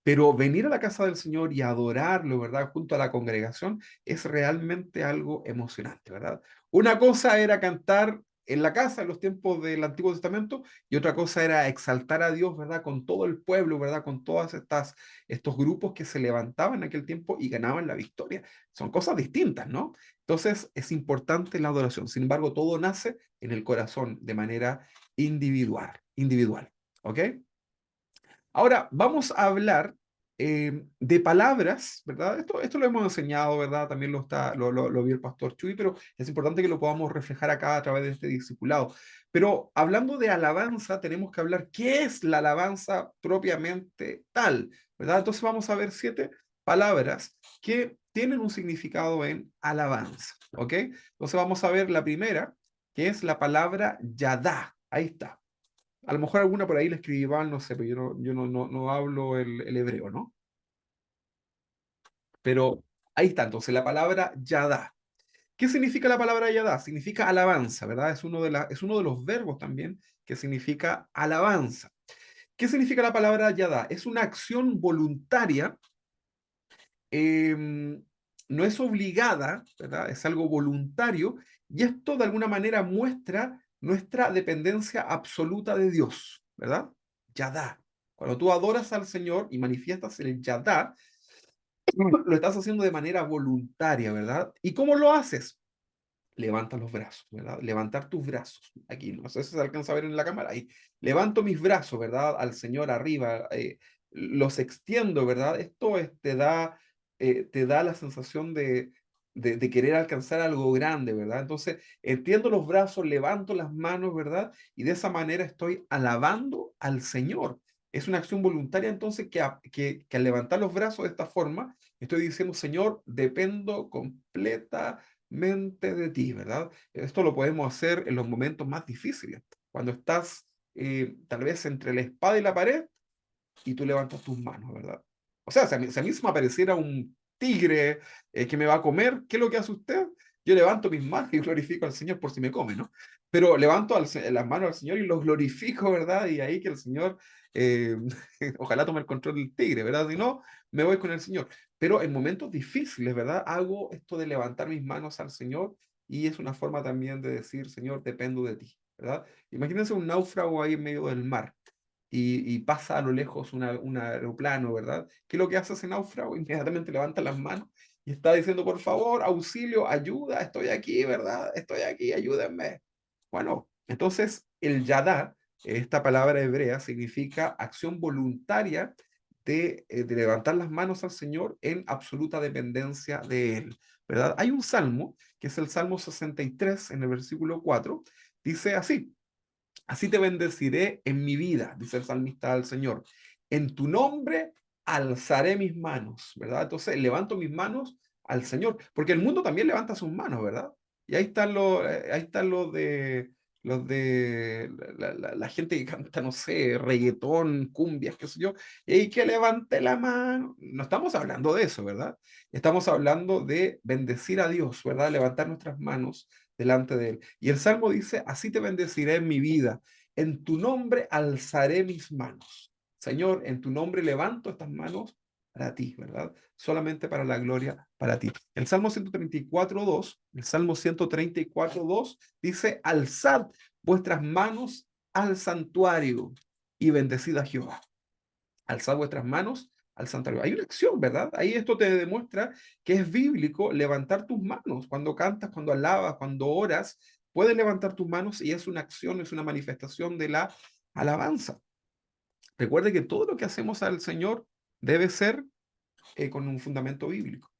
Pero venir a la casa del Señor y adorarlo, ¿verdad? Junto a la congregación es realmente algo emocionante, ¿verdad? Una cosa era cantar en la casa en los tiempos del Antiguo Testamento, y otra cosa era exaltar a Dios, ¿verdad? Con todo el pueblo, ¿verdad? Con todas estos grupos que se levantaban en aquel tiempo y ganaban la victoria. Son cosas distintas, ¿no? Entonces es importante la adoración. Sin embargo, todo nace en el corazón de manera individual, ¿ok? Ahora vamos a hablar de palabras, ¿verdad? Esto lo hemos enseñado, ¿verdad? También lo vio el pastor Chuy, pero es importante que lo podamos reflejar acá a través de este discipulado. Pero hablando de alabanza, tenemos que hablar qué es la alabanza propiamente tal, ¿verdad? Entonces vamos a ver 7 palabras que tienen un significado en alabanza, ¿ok? Entonces vamos a ver la primera, que es la palabra yadá. Ahí está. A lo mejor alguna por ahí le escribí mal, no sé, pero yo no hablo el hebreo, ¿no? Pero ahí está, entonces la palabra yadá. ¿Qué significa la palabra yadá? Significa alabanza, ¿verdad? Es uno de los verbos también que significa alabanza. ¿Qué significa la palabra yadá? Es una acción voluntaria, no es obligada, ¿verdad? Es algo voluntario, y esto de alguna manera muestra nuestra dependencia absoluta de Dios, ¿verdad? Yadá. Cuando tú adoras al Señor y manifiestas el Yadá, lo estás haciendo de manera voluntaria, ¿verdad? ¿Y cómo lo haces? Levanta los brazos, ¿verdad? Levantar tus brazos. Aquí, no sé si se alcanza a ver en la cámara. Ahí. Levanto mis brazos, ¿verdad? Al Señor arriba. Los extiendo, ¿verdad? Esto te da la sensación de querer alcanzar algo grande, ¿verdad? Entonces, extiendo los brazos, levanto las manos, ¿verdad? Y de esa manera estoy alabando al Señor. Es una acción voluntaria, entonces, que al levantar los brazos de esta forma, estoy diciendo, Señor, dependo completamente de ti, ¿verdad? Esto lo podemos hacer en los momentos más difíciles, cuando estás tal vez entre la espada y la pared, y tú levantas tus manos, ¿verdad? O sea, si a mí se me apareciera un tigre que me va a comer, ¿qué es lo que hace usted? Yo levanto mis manos y glorifico al Señor por si me come, ¿no? Pero levanto las manos al Señor y los glorifico, ¿verdad? Y ahí que el Señor, eh, ojalá tome el control del tigre, ¿verdad? Si no, me voy con el Señor. Pero en momentos difíciles, ¿verdad? Hago esto de levantar mis manos al Señor y es una forma también de decir, Señor, dependo de ti, ¿verdad? Imagínense un náufrago ahí en medio del mar y pasa a lo lejos un aeroplano, ¿verdad? ¿Qué es lo que hace ese náufrago? Inmediatamente levanta las manos y está diciendo, por favor, auxilio, ayuda, estoy aquí, ¿verdad? Estoy aquí, ayúdenme. Bueno, entonces el yadá, esta palabra hebrea, significa acción voluntaria de levantar las manos al Señor en absoluta dependencia de Él, ¿verdad? Hay un salmo, que es el Salmo 63, en el versículo 4, dice así: así te bendeciré en mi vida, dice el salmista al Señor. En tu nombre alzaré mis manos, ¿verdad? Entonces levanto mis manos al Señor, porque el mundo también levanta sus manos, ¿verdad? Y ahí están los de la gente que canta, no sé, reggaetón, cumbias, qué sé yo, y que levante la mano. No estamos hablando de eso, ¿verdad? Estamos hablando de bendecir a Dios, ¿verdad? Levantar nuestras manos delante de Él. Y el Salmo dice, así te bendeciré en mi vida, en tu nombre alzaré mis manos. Señor, en tu nombre levanto estas manos para ti, ¿verdad? Solamente para la gloria, para ti. El Salmo 134.2, el Salmo 134.2 dice, alzad vuestras manos al santuario y bendecid a Jehová. Alzad vuestras manos al santuario. Hay una acción, ¿verdad? Ahí esto te demuestra que es bíblico levantar tus manos. Cuando cantas, cuando alabas, cuando oras, puedes levantar tus manos y es una acción, es una manifestación de la alabanza. Recuerde que todo lo que hacemos al Señor debe ser con un fundamento bíblico.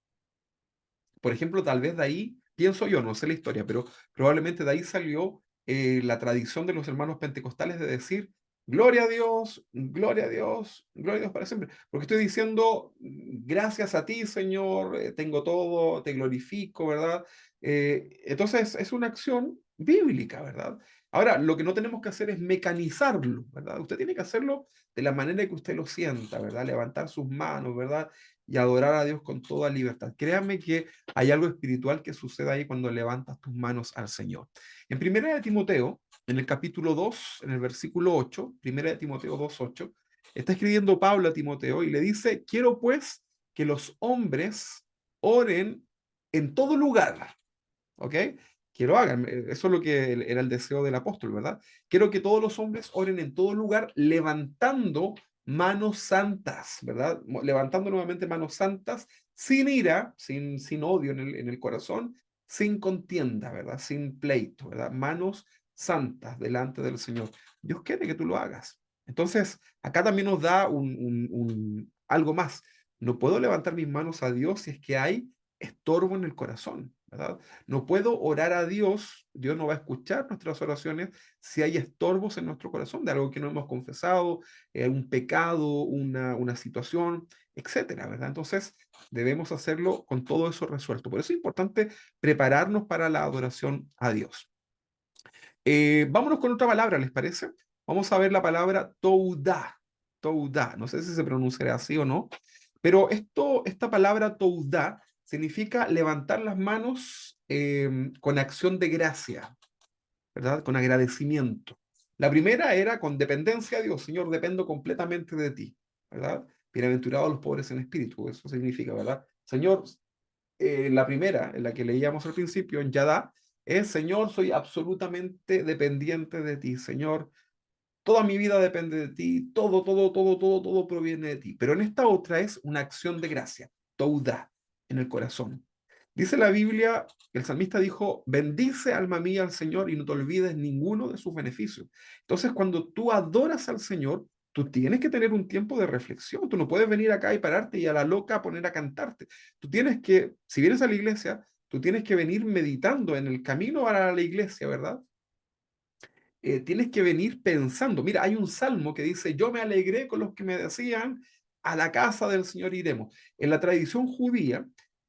Por ejemplo, tal vez de ahí, pienso yo, no sé la historia, pero probablemente de ahí salió la tradición de los hermanos pentecostales de decir, gloria a Dios, gloria a Dios, gloria a Dios para siempre. Porque estoy diciendo, gracias a ti, Señor, tengo todo, te glorifico, ¿verdad? Entonces es una acción bíblica, ¿verdad? Ahora, lo que no tenemos que hacer es mecanizarlo, ¿verdad? Usted tiene que hacerlo de la manera que usted lo sienta, ¿verdad? Levantar sus manos, ¿verdad? Y adorar a Dios con toda libertad. Créame que hay algo espiritual que sucede ahí cuando levantas tus manos al Señor. En Primera de Timoteo, en el capítulo 2, en el versículo 8, Primera de Timoteo 2:8, está escribiendo Pablo a Timoteo y le dice, quiero pues que los hombres oren en todo lugar, ¿ok? Que lo hagan. Eso es lo que era el deseo del apóstol, ¿verdad? Quiero que todos los hombres oren en todo lugar levantando manos santas, ¿verdad? Levantando nuevamente manos santas sin ira, sin odio en el corazón, sin contienda, ¿verdad? Sin pleito, ¿verdad? Manos santas delante del Señor. Dios quiere que tú lo hagas. Entonces, acá también nos da algo más. No puedo levantar mis manos a Dios si es que hay estorbo en el corazón, ¿verdad? No puedo orar a Dios, Dios no va a escuchar nuestras oraciones si hay estorbos en nuestro corazón de algo que no hemos confesado, un pecado, una situación, etcétera, ¿verdad? Entonces, debemos hacerlo con todo eso resuelto. Por eso es importante prepararnos para la adoración a Dios. Vámonos con otra palabra, ¿les parece? Vamos a ver la palabra toudá. Toudá. No sé si se pronunciará así o no, pero esta palabra toudá significa levantar las manos con acción de gracia, ¿verdad? Con agradecimiento. La primera era con dependencia a Dios. Señor, dependo completamente de ti, ¿verdad? Bienaventurados los pobres en espíritu, eso significa, ¿verdad? Señor, la primera, en la que leíamos al principio, en Yadá, es, Señor, soy absolutamente dependiente de ti, Señor, toda mi vida depende de ti, todo proviene de ti. Pero en esta otra es una acción de gracia, toudá, en el corazón. Dice la Biblia, el salmista dijo, bendice alma mía al Señor y no te olvides ninguno de sus beneficios. Entonces, cuando tú adoras al Señor, tú tienes que tener un tiempo de reflexión. Tú no puedes venir acá y pararte y a la loca poner a cantarte. Tú tienes que, si vienes a la iglesia, tú tienes que venir meditando en el camino a la iglesia, ¿verdad? Tienes que venir pensando. Mira, hay un salmo que dice, yo me alegré con los que me decían, a la casa del Señor iremos. En la tradición judía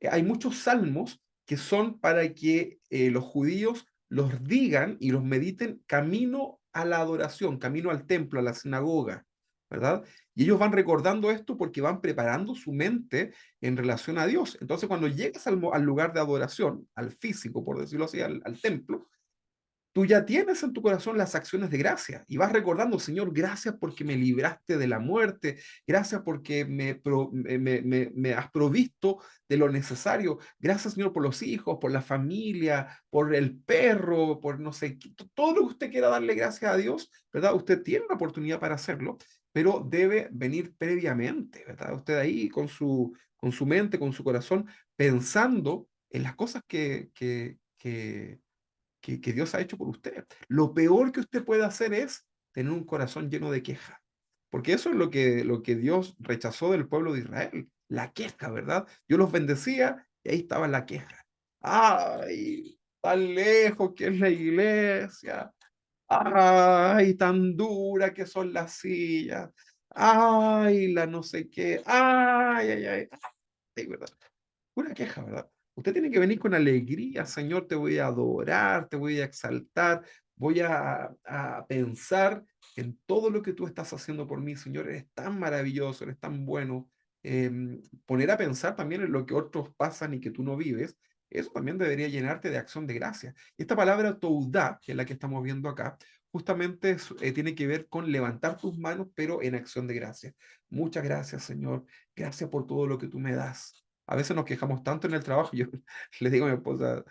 hay muchos salmos que son para que los judíos los digan y los mediten camino a la adoración, camino al templo, a la sinagoga, ¿verdad? Y ellos van recordando esto porque van preparando su mente en relación a Dios. Entonces, cuando llegas al lugar de adoración, al físico, por decirlo así, al templo, tú ya tienes en tu corazón las acciones de gracia y vas recordando, Señor, gracias porque me libraste de la muerte, gracias porque me has provisto de lo necesario, gracias, Señor, por los hijos, por la familia, por el perro, por no sé, todo lo que usted quiera darle gracias a Dios, ¿verdad? Usted tiene una oportunidad para hacerlo, pero debe venir previamente, ¿verdad? Usted ahí con su mente, con su corazón, pensando en las cosas que Dios ha hecho por usted. Lo peor que usted puede hacer es tener un corazón lleno de queja, porque eso es lo que Dios rechazó del pueblo de Israel, la queja, ¿verdad? Yo los bendecía y ahí estaba la queja. Ay, tan lejos que es la iglesia. Ay, tan dura que son las sillas. Ay, la no sé qué. Ay, ay, ay. Ay, ¿verdad? Pura queja, ¿verdad? Usted tiene que venir con alegría, Señor, te voy a adorar, te voy a exaltar, voy a pensar en todo lo que tú estás haciendo por mí, Señor, eres tan maravilloso, eres tan bueno. Poner a pensar también en lo que otros pasan y que tú no vives, eso también debería llenarte de acción de gracia. Y esta palabra toudá, que es la que estamos viendo acá, justamente tiene que ver con levantar tus manos, pero en acción de gracia. Muchas gracias, Señor. Gracias por todo lo que tú me das. A veces nos quejamos tanto en el trabajo, yo le digo a mi esposa,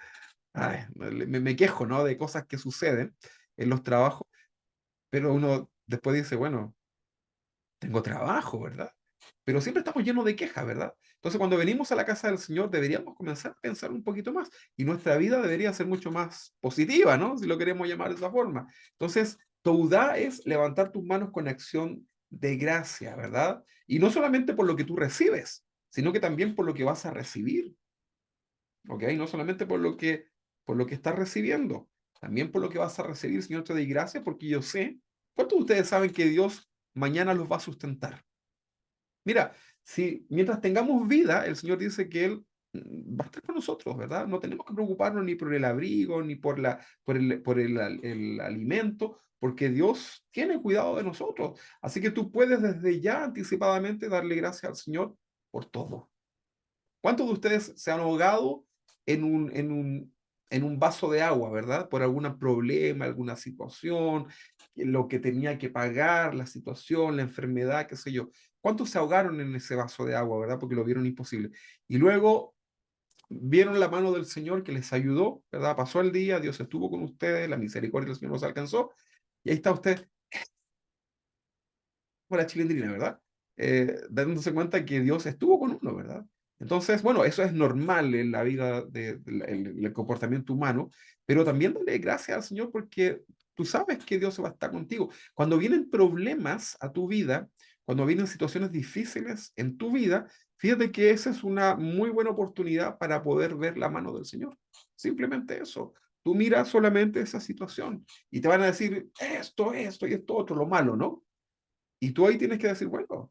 ay, me quejo, ¿no? De cosas que suceden en los trabajos, pero uno después dice, bueno, tengo trabajo, ¿verdad? Pero siempre estamos llenos de quejas, ¿verdad? Entonces, cuando venimos a la casa del Señor, deberíamos comenzar a pensar un poquito más y nuestra vida debería ser mucho más positiva, ¿no? Si lo queremos llamar de esa forma. Entonces, Toudá es levantar tus manos con acción de gracia, ¿verdad? Y no solamente por lo que tú recibes, sino que también por lo que vas a recibir. ¿Ok? No solamente por lo que estás recibiendo, también por lo que vas a recibir, Señor, te doy gracias porque yo sé, ¿cuántos de ustedes saben que Dios mañana los va a sustentar? Mira, si mientras tengamos vida, el Señor dice que Él va a estar con nosotros, ¿verdad? No tenemos que preocuparnos ni por el abrigo, ni por el alimento, porque Dios tiene cuidado de nosotros. Así que tú puedes desde ya anticipadamente darle gracias al Señor por todo. ¿Cuántos de ustedes se han ahogado en un vaso de agua, ¿verdad? Por algún problema, alguna situación, lo que tenía que pagar, la situación, la enfermedad, qué sé yo. ¿Cuántos se ahogaron en ese vaso de agua, ¿verdad? Porque lo vieron imposible. Y luego vieron la mano del Señor que les ayudó, ¿verdad? Pasó el día, Dios estuvo con ustedes, la misericordia del Señor los alcanzó, y ahí está usted por la chilindrina, ¿verdad? Dándose cuenta que Dios estuvo con uno, ¿verdad? Entonces, bueno, eso es normal en la vida el comportamiento humano, pero también dale gracias al Señor porque tú sabes que Dios va a estar contigo. Cuando vienen problemas a tu vida, cuando vienen situaciones difíciles en tu vida, fíjate que esa es una muy buena oportunidad para poder ver la mano del Señor. Simplemente eso. Tú miras solamente esa situación y te van a decir esto y esto otro, lo malo, ¿no? Y tú ahí tienes que decir, bueno,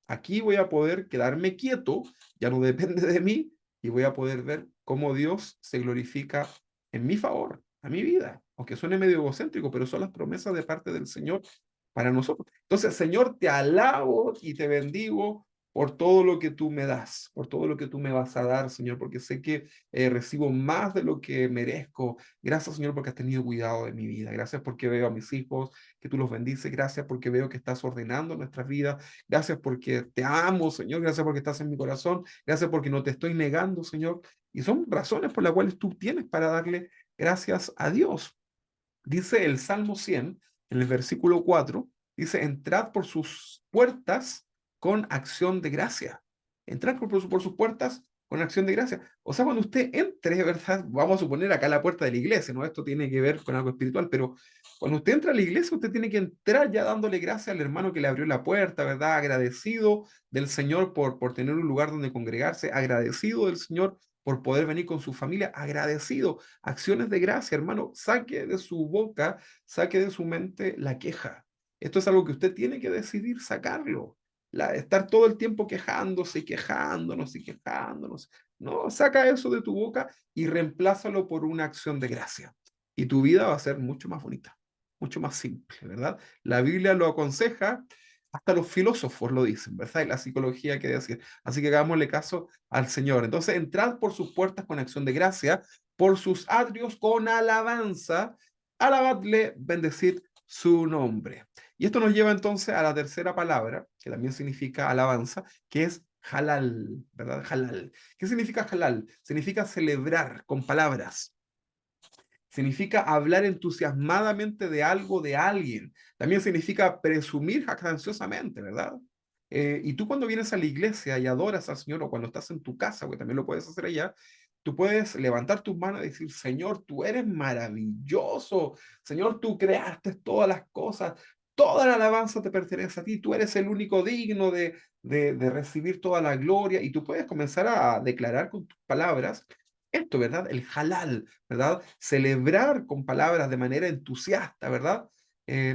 aquí voy a poder quedarme quieto, ya no depende de mí, y voy a poder ver cómo Dios se glorifica en mi favor, a mi vida. Aunque suene medio egocéntrico, pero son las promesas de parte del Señor para nosotros. Entonces, Señor, te alabo y te bendigo por todo lo que tú me das, por todo lo que tú me vas a dar, Señor, porque sé que recibo más de lo que merezco. Gracias, Señor, porque has tenido cuidado de mi vida. Gracias porque veo a mis hijos, que tú los bendices. Gracias porque veo que estás ordenando nuestras vidas. Gracias porque te amo, Señor. Gracias porque estás en mi corazón. Gracias porque no te estoy negando, Señor. Y son razones por las cuales tú tienes para darle gracias a Dios. Dice el Salmo 100, en el versículo 4, dice, entrad por sus puertas con acción de gracia. Entrad por sus puertas con acción de gracia. O sea, cuando usted entre, ¿verdad? Vamos a suponer acá la puerta de la iglesia, ¿no? Esto tiene que ver con algo espiritual, pero cuando usted entra a la iglesia, usted tiene que entrar ya dándole gracias al hermano que le abrió la puerta, ¿verdad? Agradecido del Señor por tener un lugar donde congregarse, agradecido del Señor por poder venir con su familia, agradecido, acciones de gracia, hermano, saque de su boca, saque de su mente la queja. Esto es algo que usted tiene que decidir sacarlo. Estar todo el tiempo quejándose y quejándonos y quejándonos. No, saca eso de tu boca y reemplázalo por una acción de gracia. Y tu vida va a ser mucho más bonita, mucho más simple, ¿verdad? La Biblia lo aconseja Hasta los filósofos lo dicen, ¿verdad? Y la psicología quiere decir. Así que hagámosle caso al Señor. Entonces, entrad por sus puertas con acción de gracia, por sus atrios con alabanza, alabadle, bendecid su nombre. Y esto nos lleva entonces a la tercera palabra, que también significa alabanza, que es halal, ¿verdad? Halal. ¿Qué significa halal? Significa celebrar con palabras. Significa hablar entusiasmadamente de algo, de alguien. También significa presumir jactanciosamente, ¿verdad? Y tú cuando vienes a la iglesia y adoras al Señor, o cuando estás en tu casa, porque también lo puedes hacer allá, tú puedes levantar tus manos y decir, Señor, tú eres maravilloso. Señor, tú creaste todas las cosas. Toda la alabanza te pertenece a ti. Tú eres el único digno de recibir toda la gloria. Y tú puedes comenzar a declarar con tus palabras esto, ¿verdad? El halal, ¿verdad? Celebrar con palabras de manera entusiasta, ¿verdad?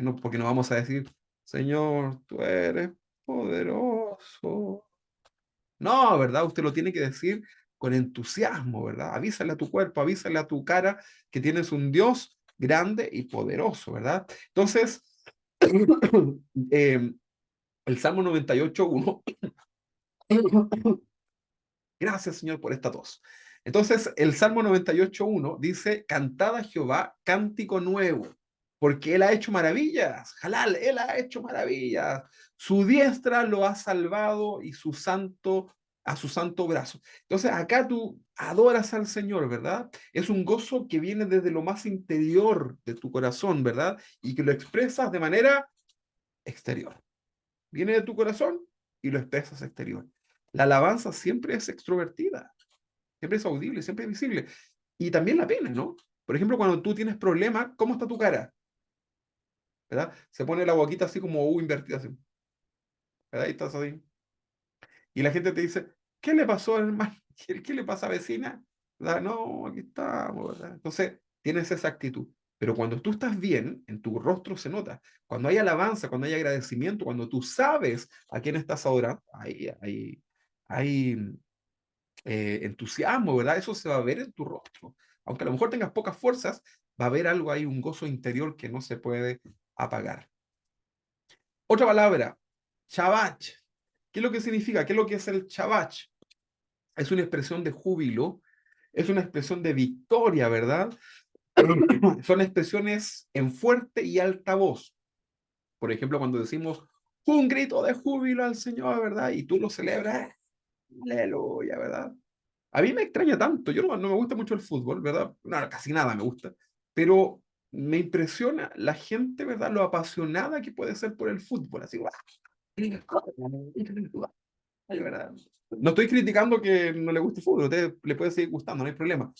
No, porque no vamos a decir, Señor, tú eres poderoso. No, ¿verdad? Usted lo tiene que decir con entusiasmo, ¿verdad? Avísale a tu cuerpo, avísale a tu cara que tienes un Dios grande y poderoso, ¿verdad? Entonces, eh, el Salmo 98:1. Gracias, Señor, por esta tos. Entonces, el Salmo 98:1 dice, cantad a Jehová cántico nuevo, porque Él ha hecho maravillas. Jalal, Él ha hecho maravillas. Su diestra lo ha salvado y a su santo brazo. Entonces, acá tú adoras al Señor, ¿verdad? Es un gozo que viene desde lo más interior de tu corazón, ¿verdad? Y que lo expresas de manera exterior. Viene de tu corazón y lo expresas exterior. La alabanza siempre es extrovertida, siempre es audible, siempre es visible. Y también la pena, ¿no? Por ejemplo, cuando tú tienes problemas, ¿cómo está tu cara? ¿Verdad? Se pone la boquita así como U invertida, así, ¿verdad? Y estás así. Y la gente te dice, ¿qué le pasó, hermano? ¿Qué le pasa, vecina? ¿Verdad? No, aquí estamos, ¿verdad? Entonces, tienes esa actitud. Pero cuando tú estás bien, en tu rostro se nota. Cuando hay alabanza, cuando hay agradecimiento, cuando tú sabes a quién estás adorando, hay entusiasmo, ¿verdad? Eso se va a ver en tu rostro. Aunque a lo mejor tengas pocas fuerzas, va a haber algo ahí, un gozo interior que no se puede apagar. Otra palabra, Shabbat. ¿Qué es lo que significa? ¿Qué es lo que es el Shabbat? Es una expresión de júbilo, es una expresión de victoria, ¿verdad? Son expresiones en fuerte y alta voz. Por ejemplo, cuando decimos un grito de júbilo al Señor, ¿verdad? Y tú lo celebras, aleluya, ¿verdad? A mí me extraña tanto, yo no me gusta mucho el fútbol, ¿verdad? No, casi nada me gusta, pero me impresiona la gente, ¿verdad? Lo apasionada que puede ser por el fútbol, así, ¡guau! ¿Verdad? No estoy criticando que no le guste el fútbol, a usted le puede seguir gustando, no hay problema.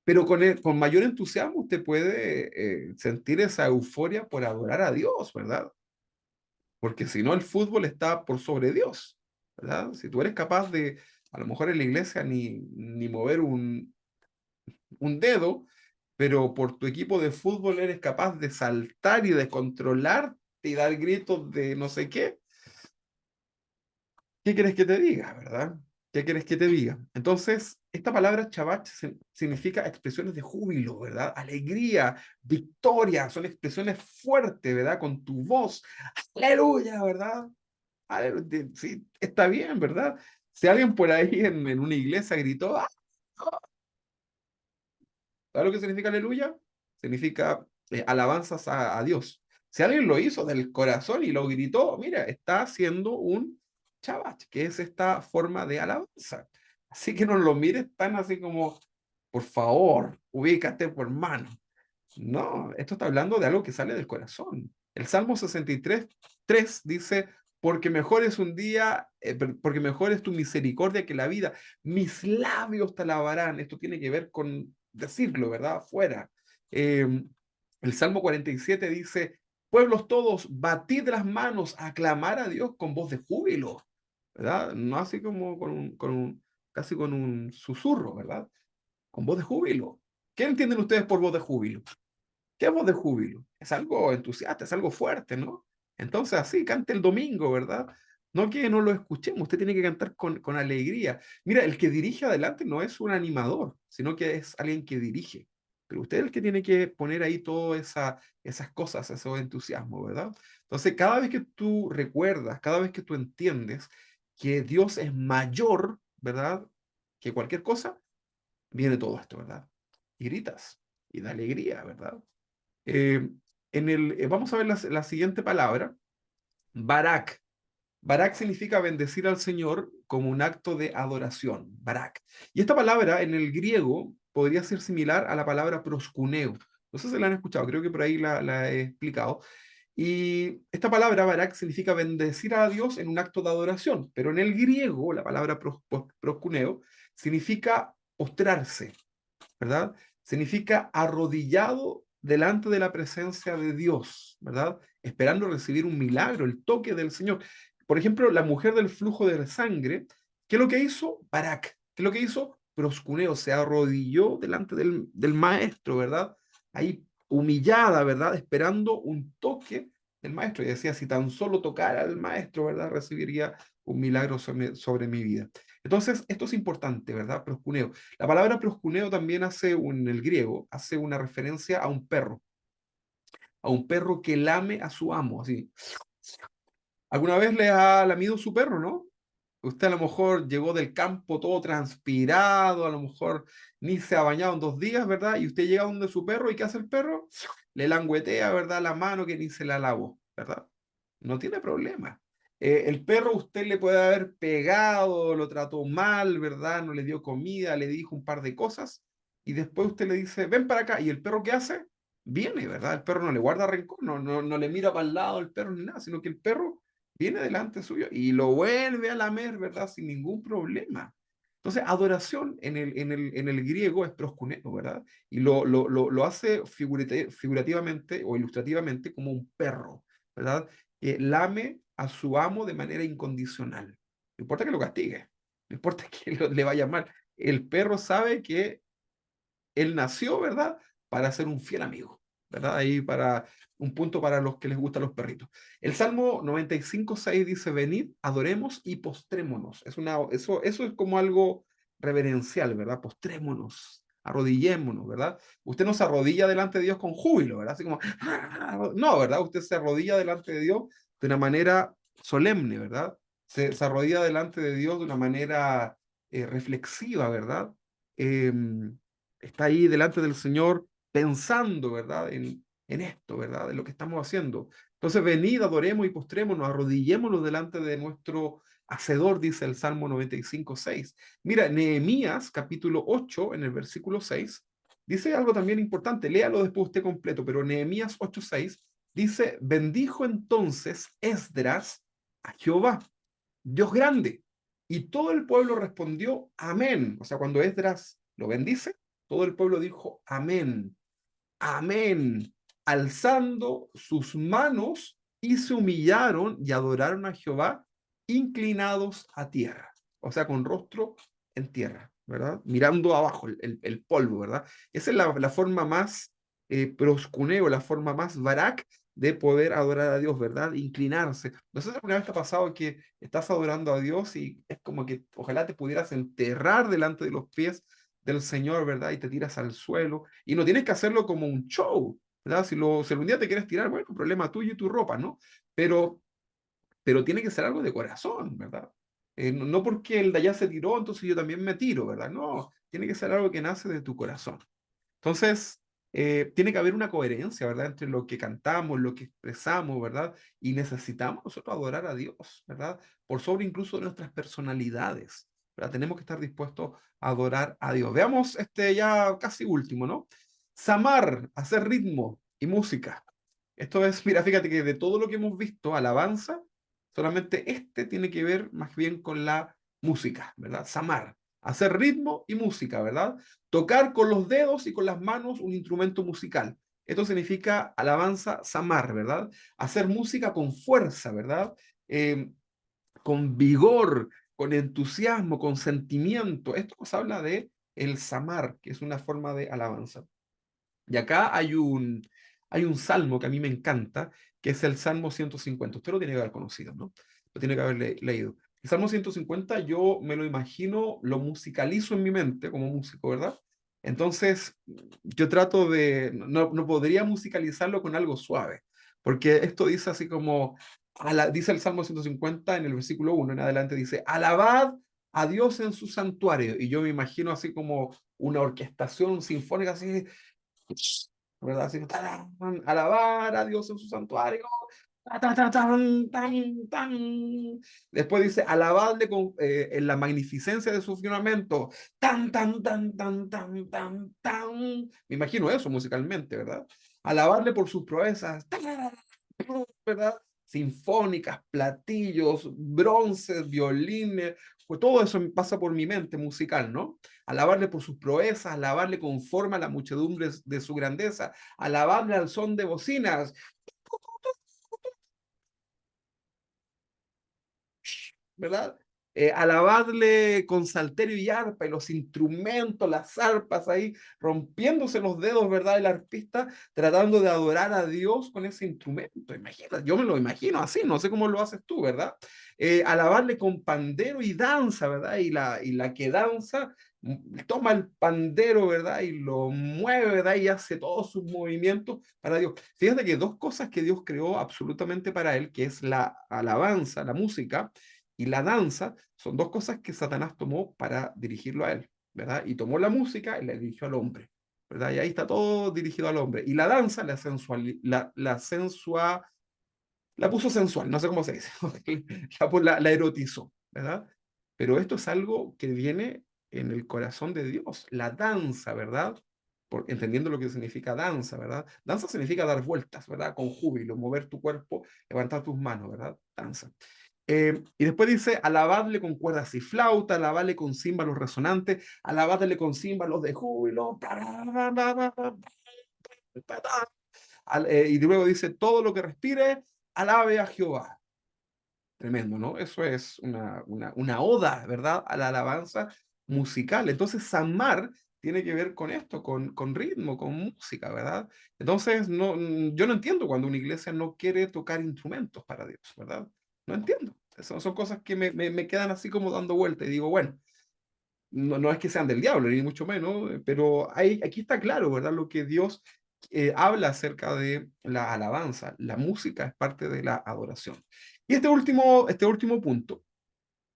Pero con mayor entusiasmo usted puede sentir esa euforia por adorar a Dios, ¿verdad? Porque si no, el fútbol está por sobre Dios, ¿verdad? Si tú eres capaz de, a lo mejor en la iglesia, ni mover un dedo, pero por tu equipo de fútbol eres capaz de saltar y de controlarte y dar gritos de no sé qué, ¿qué quieres que te diga, verdad? ¿Qué quieres que te diga? Entonces, esta palabra Shabbat significa expresiones de júbilo, ¿verdad? Alegría, victoria, son expresiones fuertes, ¿verdad? Con tu voz, aleluya, ¿verdad? Sí, está bien, ¿verdad? Si alguien por ahí en una iglesia gritó, "Ah", ¿sabes lo que significa aleluya? Significa alabanzas a Dios. Si alguien lo hizo del corazón y lo gritó, mira, está haciendo un Shabbat, que es esta forma de alabanza. Así que no lo mires tan así como, por favor, ubícate por mano. No, esto está hablando de algo que sale del corazón. El Salmo 63:3 dice, porque mejor es un día, porque mejor es tu misericordia que la vida. Mis labios te alabarán. Esto tiene que ver con decirlo, ¿verdad? Afuera. El Salmo 47 dice, pueblos todos, batid las manos, aclamar a Dios con voz de júbilo, ¿verdad? No así como casi con un susurro, ¿verdad? Con voz de júbilo. ¿Qué entienden ustedes por voz de júbilo? ¿Qué voz de júbilo? Es algo entusiasta, es algo fuerte, ¿no? Entonces así cante el domingo, ¿verdad? No que no lo escuchemos, usted tiene que cantar con alegría. Mira, el que dirige adelante no es un animador, sino que es alguien que dirige. pero usted es el que tiene que poner ahí todas esas cosas, esos entusiasmos, ¿verdad? Entonces, cada vez que tú recuerdas, cada vez que tú entiendes que Dios es mayor, ¿verdad? Que cualquier cosa, viene todo esto, ¿verdad? Y gritas, y da alegría, ¿verdad? Eh, vamos a ver la siguiente palabra, Barak. Barak significa bendecir al Señor como un acto de adoración, Barak. Y esta palabra en el griego podría ser similar a la palabra proscuneo. No sé si la han escuchado, creo que por ahí la he explicado. Y esta palabra, Barak, significa bendecir a Dios en un acto de adoración, pero en el griego la palabra proscuneo significa postrarse, ¿verdad? Significa arrodillado delante de la presencia de Dios, ¿verdad? Esperando recibir un milagro, el toque del Señor. Por ejemplo, la mujer del flujo de sangre, ¿qué es lo que hizo? Barak. ¿Qué es lo que hizo? Proscuneo, se arrodilló delante del maestro, ¿verdad? Ahí humillada, ¿verdad? Esperando un toque del maestro. Y decía, si tan solo tocara al maestro, ¿verdad? Recibiría un milagro sobre mi vida. Entonces, esto es importante, ¿verdad? Proscuneo. La palabra proscuneo también en el griego, hace una referencia a un perro que lame a su amo, así. ¿Alguna vez le ha lamido su perro, no? Usted a lo mejor llegó del campo todo transpirado, a lo mejor ni se ha bañado en 2 días, ¿verdad? Y usted llega donde su perro y ¿qué hace el perro? Le languetea, ¿verdad? La mano que ni se la lavó, ¿verdad? No tiene problema. El perro usted le puede haber pegado, lo trató mal, ¿verdad? No le dio comida, le dijo un par de cosas y después usted le dice, ven para acá. ¿Y el perro qué hace? Viene, ¿verdad? El perro no le guarda rencor, no le mira para el lado el perro ni nada, sino que el perro viene delante suyo y lo vuelve a lamer, ¿verdad? Sin ningún problema. Entonces, adoración en el griego es proskuneo, ¿verdad? Y lo hace figurativamente o ilustrativamente como un perro, ¿verdad? Que lame a su amo de manera incondicional. No importa que lo castigue, no importa que le vaya mal. El perro sabe que él nació, ¿verdad? Para ser un fiel amigo, ¿verdad? Ahí para un punto para los que les gustan los perritos. El Salmo 95:6 dice, venid, adoremos y postrémonos. Eso es como algo reverencial, ¿verdad? Postrémonos, arrodillémonos, ¿verdad? Usted no se arrodilla delante de Dios con júbilo, ¿verdad? Así como, no, ¿verdad? Usted se arrodilla delante de Dios de una manera solemne, ¿verdad? Se arrodilla delante de Dios de una manera reflexiva, ¿verdad? Está ahí delante del Señor pensando, ¿verdad? En esto, ¿verdad? En lo que estamos haciendo. Entonces, venid, adoremos y postrémonos, arrodillémonos delante de nuestro Hacedor, dice el Salmo 95:6. Mira, Nehemías, capítulo 8, en el versículo 6, dice algo también importante. Léalo después usted completo, pero Nehemías 8:6 dice, bendijo entonces Esdras a Jehová, Dios grande. Y todo el pueblo respondió, amén. O sea, cuando Esdras lo bendice, todo el pueblo dijo, amén, amén, alzando sus manos y se humillaron y adoraron a Jehová, inclinados a tierra. O sea, con rostro en tierra, ¿verdad? Mirando abajo el polvo, ¿verdad? Esa es la forma más proscuneo, la forma más barak de poder adorar a Dios, ¿verdad? Inclinarse. No sé si alguna vez te ha pasado que estás adorando a Dios y es como que ojalá te pudieras enterrar delante de los pies del Señor, ¿verdad? Y te tiras al suelo. Y no tienes que hacerlo como un show, ¿verdad? Si algún día te quieres tirar, bueno, problema tuyo y tu ropa, ¿no? Pero, pero tiene que ser algo de corazón, ¿verdad? No porque el de allá se tiró, entonces yo también me tiro, ¿verdad? No, tiene que ser algo que nace de tu corazón. Entonces, tiene que haber una coherencia, ¿verdad? Entre lo que cantamos, lo que expresamos, ¿verdad? Y necesitamos nosotros adorar a Dios, ¿verdad? Por sobre incluso nuestras personalidades, ¿verdad? Tenemos que estar dispuestos a adorar a Dios. Veamos este ya casi último, ¿no? Samar, hacer ritmo y música. Esto es, mira, fíjate que de todo lo que hemos visto, alabanza, solamente este tiene que ver más bien con la música, ¿verdad? Samar, hacer ritmo y música, ¿verdad? Tocar con los dedos y con las manos un instrumento musical. Esto significa alabanza, samar, ¿verdad? Hacer música con fuerza, ¿verdad? Eh, con vigor, con entusiasmo, con sentimiento. Esto nos habla de el samar, que es una forma de alabanza. Y acá hay un salmo que a mí me encanta, que es el Salmo 150. Usted lo tiene que haber conocido, ¿no? Lo tiene que haber leído. El Salmo 150 yo me lo imagino, lo musicalizo en mi mente como músico, ¿verdad? Entonces, yo trato de, no podría musicalizarlo con algo suave, porque esto dice así como, dice el Salmo 150 en el versículo 1 en adelante, dice, alabad a Dios en su santuario. Y yo me imagino así como una orquestación sinfónica así, ¿verdad? Así, tarán, alabar a Dios en su santuario. Ta, ta, ta, tan, tan, tan. Después dice, alabadle en la magnificencia de su firmamento. Tan, tan, tan, tan, tan, tan, tan. Me imagino eso musicalmente, ¿verdad? Alabarle por sus proezas, ¿verdad? Sinfónicas, platillos, bronces, violines, pues todo eso me pasa por mi mente musical, ¿no? Alabarle por sus proezas, alabarle conforme a la muchedumbre de su grandeza, alabarle al son de bocinas, ¿verdad? Alabarle con salterio y arpa y los instrumentos, las arpas ahí, rompiéndose los dedos, ¿verdad? El arpista tratando de adorar a Dios con ese instrumento. Imagínate, yo me lo imagino así, no sé cómo lo haces tú, ¿verdad? Alabarle con pandero y danza, ¿verdad? Y la que danza toma el pandero, ¿verdad? Y lo mueve, ¿verdad? Y hace todos sus movimientos para Dios. Fíjate que dos cosas que Dios creó absolutamente para él, que es la alabanza, la música, y la danza, son dos cosas que Satanás tomó para dirigirlo a él, ¿verdad? Y tomó la música y la dirigió al hombre, ¿verdad? Y ahí está todo dirigido al hombre. Y la danza, la puso sensual, no sé cómo se dice, la erotizó, ¿verdad? Pero esto es algo que viene en el corazón de Dios, la danza, ¿verdad? Entendiendo lo que significa danza, ¿verdad? Danza significa dar vueltas, ¿verdad? Con júbilo, mover tu cuerpo, levantar tus manos, ¿verdad? Danza. Y después dice, alabadle con cuerdas y flauta, alabadle con címbalos resonantes, alabadle con címbalos de júbilo. Y luego dice, todo lo que respire, alabe a Jehová. Tremendo, ¿no? Eso es una oda, ¿verdad? A la alabanza musical. Entonces, Samar tiene que ver con esto, con ritmo, con música, ¿verdad? Entonces, no, yo no entiendo cuando una iglesia no quiere tocar instrumentos para Dios, ¿verdad? No entiendo. Son cosas que me quedan así como dando vuelta y digo, bueno, no es que sean del diablo, ni mucho menos, pero aquí está claro, ¿verdad? Lo que Dios habla acerca de la alabanza. La música es parte de la adoración. Y este último punto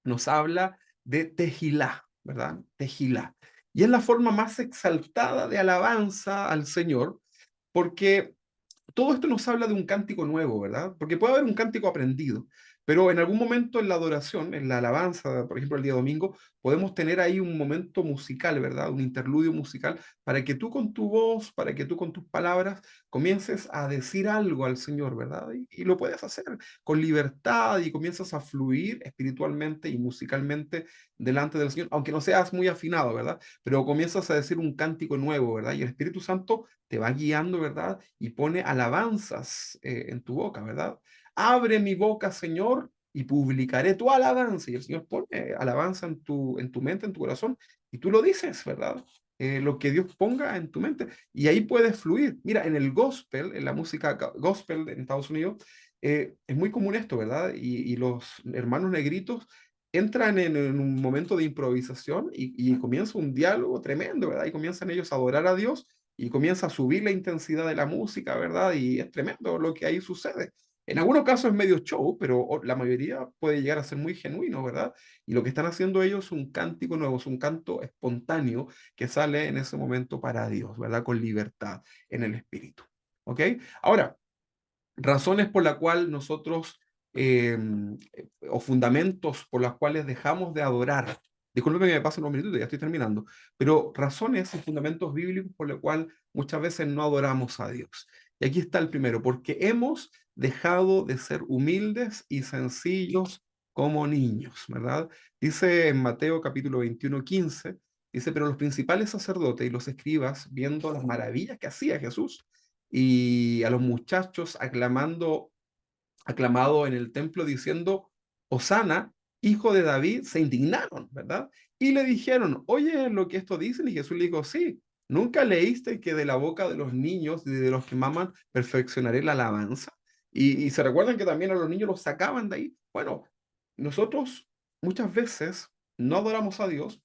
nos habla de Tejilá, ¿verdad? Tejilá. Y es la forma más exaltada de alabanza al Señor, porque todo esto nos habla de un cántico nuevo, ¿verdad? Porque puede haber un cántico aprendido, pero en algún momento en la adoración, en la alabanza, por ejemplo, el día domingo, podemos tener ahí un momento musical, ¿verdad? Un interludio musical para que tú con tu voz, para que tú con tus palabras comiences a decir algo al Señor, ¿verdad? Y lo puedes hacer con libertad y comienzas a fluir espiritualmente y musicalmente delante del Señor, aunque no seas muy afinado, ¿verdad? Pero comienzas a decir un cántico nuevo, ¿verdad? Y el Espíritu Santo te va guiando, ¿verdad? Y pone alabanzas en tu boca, ¿verdad? Abre mi boca, Señor, y publicaré tu alabanza. Y el Señor pone alabanza en tu mente, en tu corazón, y tú lo dices, ¿verdad? Lo que Dios ponga en tu mente. Y ahí puedes fluir. Mira, en el gospel, en la música gospel en Estados Unidos, es muy común esto, ¿verdad? Y los hermanos negritos entran en un momento de improvisación y comienza un diálogo tremendo, ¿verdad? Y comienzan ellos a adorar a Dios y comienza a subir la intensidad de la música, ¿verdad? Y es tremendo lo que ahí sucede. En algunos casos es medio show, pero la mayoría puede llegar a ser muy genuino, ¿verdad? Y lo que están haciendo ellos es un cántico nuevo, es un canto espontáneo que sale en ese momento para Dios, ¿verdad? Con libertad en el espíritu. ¿Ok? Ahora, razones por la cual nosotros, o fundamentos por las cuales dejamos de adorar. Disculpe que me pasen unos minutos, ya estoy terminando, pero razones y fundamentos bíblicos por los cuales muchas veces no adoramos a Dios. Y aquí está el primero, porque hemos dejado de ser humildes y sencillos como niños, ¿verdad? Dice en Mateo capítulo 21:15, dice, pero los principales sacerdotes y los escribas, viendo las maravillas que hacía Jesús, y a los muchachos aclamado en el templo diciendo, Hosana, hijo de David, se indignaron, ¿verdad? Y le dijeron, oye, lo que esto dicen, y Jesús le dijo, sí, ¿nunca leíste que de la boca de los niños y de los que maman perfeccionaré la alabanza? Y se recuerdan que también a los niños los sacaban de ahí. Bueno, nosotros muchas veces no adoramos a Dios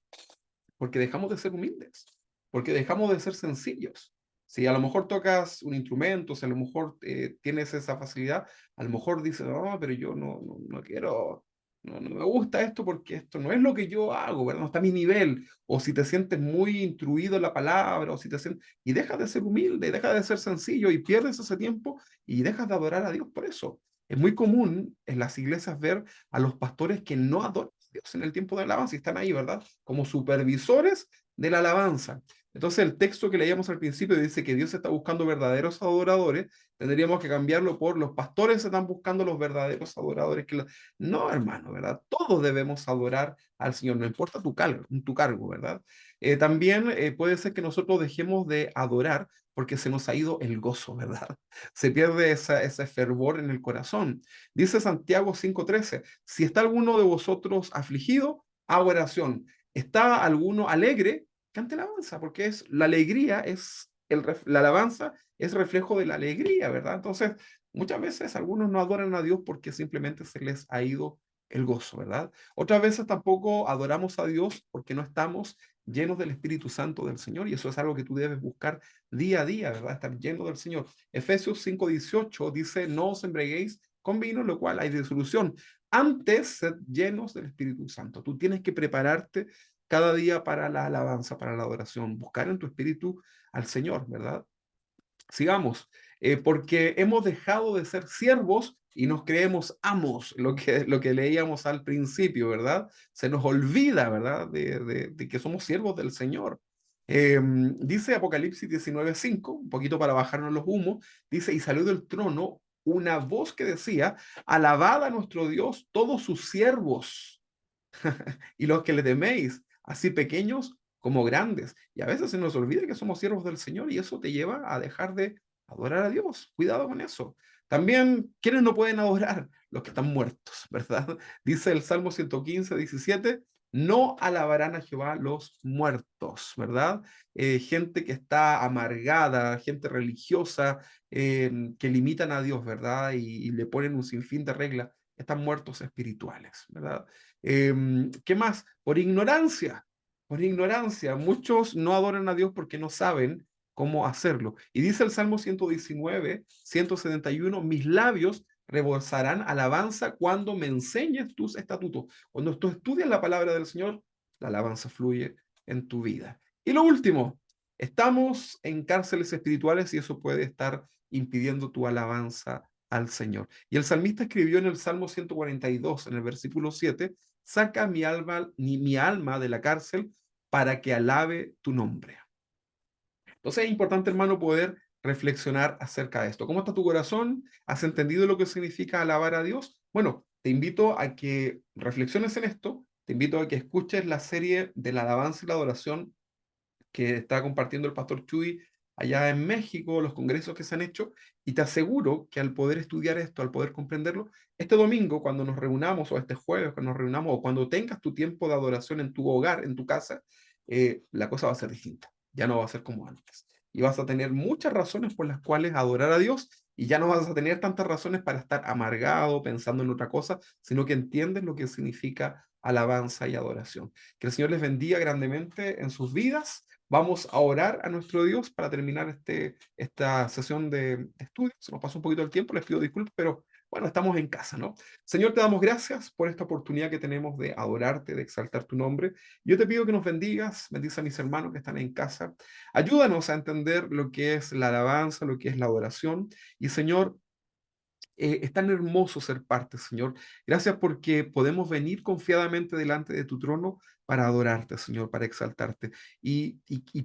porque dejamos de ser humildes. porque dejamos de ser sencillos. Si a lo mejor tocas un instrumento, si a lo mejor tienes esa facilidad, a lo mejor dices, no, pero yo no quiero, no me gusta esto porque esto no es lo que yo hago, ¿verdad? No está a mi nivel. O si te sientes muy instruido en la palabra, o si te sientes, y dejas de ser humilde, dejas de ser sencillo y pierdes ese tiempo y dejas de adorar a Dios por eso. Es muy común en las iglesias ver a los pastores que no adoran a Dios en el tiempo de alabanza y están ahí, ¿verdad? Como supervisores de la alabanza. Entonces el texto que leíamos al principio dice que Dios está buscando verdaderos adoradores, tendríamos que cambiarlo por los pastores están buscando los verdaderos adoradores. No, hermano, ¿verdad? Todos debemos adorar al Señor, no importa tu cargo, ¿verdad? También puede ser que nosotros dejemos de adorar porque se nos ha ido el gozo, ¿verdad? Se pierde ese fervor en el corazón. Dice Santiago 5:13, si está alguno de vosotros afligido, haga oración. ¿Está alguno alegre? Cante alabanza, porque es la alegría, la alabanza es reflejo de la alegría, ¿verdad? Entonces, muchas veces algunos no adoran a Dios porque simplemente se les ha ido el gozo, ¿verdad? Otras veces tampoco adoramos a Dios porque no estamos llenos del Espíritu Santo del Señor, y eso es algo que tú debes buscar día a día, ¿verdad? Estar lleno del Señor. Efesios 5:18 dice, no os embriaguéis con vino, lo cual hay disolución. Antes, sed llenos del Espíritu Santo. Tú tienes que prepararte cada día para la alabanza, para la adoración, buscar en tu espíritu al Señor, ¿verdad? Sigamos, porque hemos dejado de ser siervos y nos creemos amos, lo que leíamos al principio, ¿verdad? Se nos olvida, ¿verdad? De que somos siervos del Señor. Dice Apocalipsis 19:5, un poquito para bajarnos los humos, dice, y salió del trono una voz que decía, alabad a nuestro Dios todos sus siervos y los que le teméis, así pequeños como grandes. Y a veces se nos olvida que somos siervos del Señor y eso te lleva a dejar de adorar a Dios. Cuidado con eso. También, ¿quiénes no pueden adorar? Los que están muertos, ¿verdad? Dice el Salmo 115:17, no alabarán a Jehová los muertos, ¿verdad? Gente que está amargada, gente religiosa, que limitan a Dios, ¿verdad? Y le ponen un sinfín de reglas, están muertos espirituales, ¿verdad? ¿Qué más? Por ignorancia. Por ignorancia. Muchos no adoran a Dios porque no saben cómo hacerlo. Y dice el Salmo 119:171, mis labios rebosarán alabanza cuando me enseñes tus estatutos. Cuando tú estudias la palabra del Señor, la alabanza fluye en tu vida. Y lo último, estamos en cárceles espirituales y eso puede estar impidiendo tu alabanza al Señor. Y el salmista escribió en el Salmo 142, en el versículo 7, saca mi alma de la cárcel para que alabe tu nombre. Entonces es importante, hermano, poder reflexionar acerca de esto. ¿Cómo está tu corazón? ¿Has entendido lo que significa alabar a Dios? Bueno, te invito a que reflexiones en esto, te invito a que escuches la serie de la alabanza y la adoración que está compartiendo el pastor Chuy allá en México, los congresos que se han hecho, y te aseguro que al poder estudiar esto, al poder comprenderlo, este domingo, cuando nos reunamos, o este jueves, cuando nos reunamos, o cuando tengas tu tiempo de adoración en tu hogar, en tu casa, la cosa va a ser distinta, ya no va a ser como antes. Y vas a tener muchas razones por las cuales adorar a Dios, y ya no vas a tener tantas razones para estar amargado, pensando en otra cosa, sino que entiendes lo que significa alabanza y adoración. Que el Señor les bendiga grandemente en sus vidas. Vamos a orar a nuestro Dios para terminar esta sesión de estudio. Se nos pasó un poquito el tiempo, les pido disculpas, pero bueno, estamos en casa, ¿no? Señor, te damos gracias por esta oportunidad que tenemos de adorarte, de exaltar tu nombre. Yo te pido que nos bendigas, bendice a mis hermanos que están en casa. Ayúdanos a entender lo que es la alabanza, lo que es la adoración. Y Señor, es tan hermoso ser parte, Señor. Gracias porque podemos venir confiadamente delante de tu trono para adorarte, Señor, para exaltarte. Y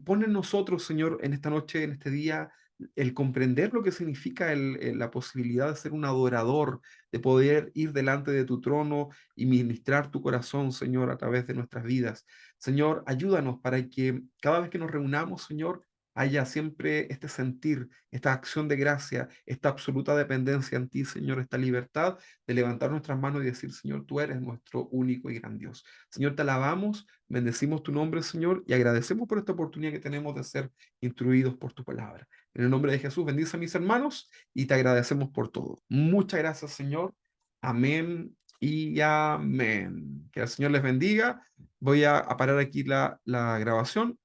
pon en nosotros, Señor, en esta noche, en este día, el comprender lo que significa la posibilidad de ser un adorador, de poder ir delante de tu trono y ministrar tu corazón, Señor, a través de nuestras vidas. Señor, ayúdanos para que cada vez que nos reunamos, Señor, haya siempre este sentir, esta acción de gracia, esta absoluta dependencia en ti, Señor, esta libertad de levantar nuestras manos y decir, Señor, tú eres nuestro único y gran Dios. Señor, te alabamos, bendecimos tu nombre, Señor, y agradecemos por esta oportunidad que tenemos de ser instruidos por tu palabra. En el nombre de Jesús, bendice a mis hermanos y te agradecemos por todo. Muchas gracias, Señor. Amén y amén. Que el Señor les bendiga. Voy a parar aquí la grabación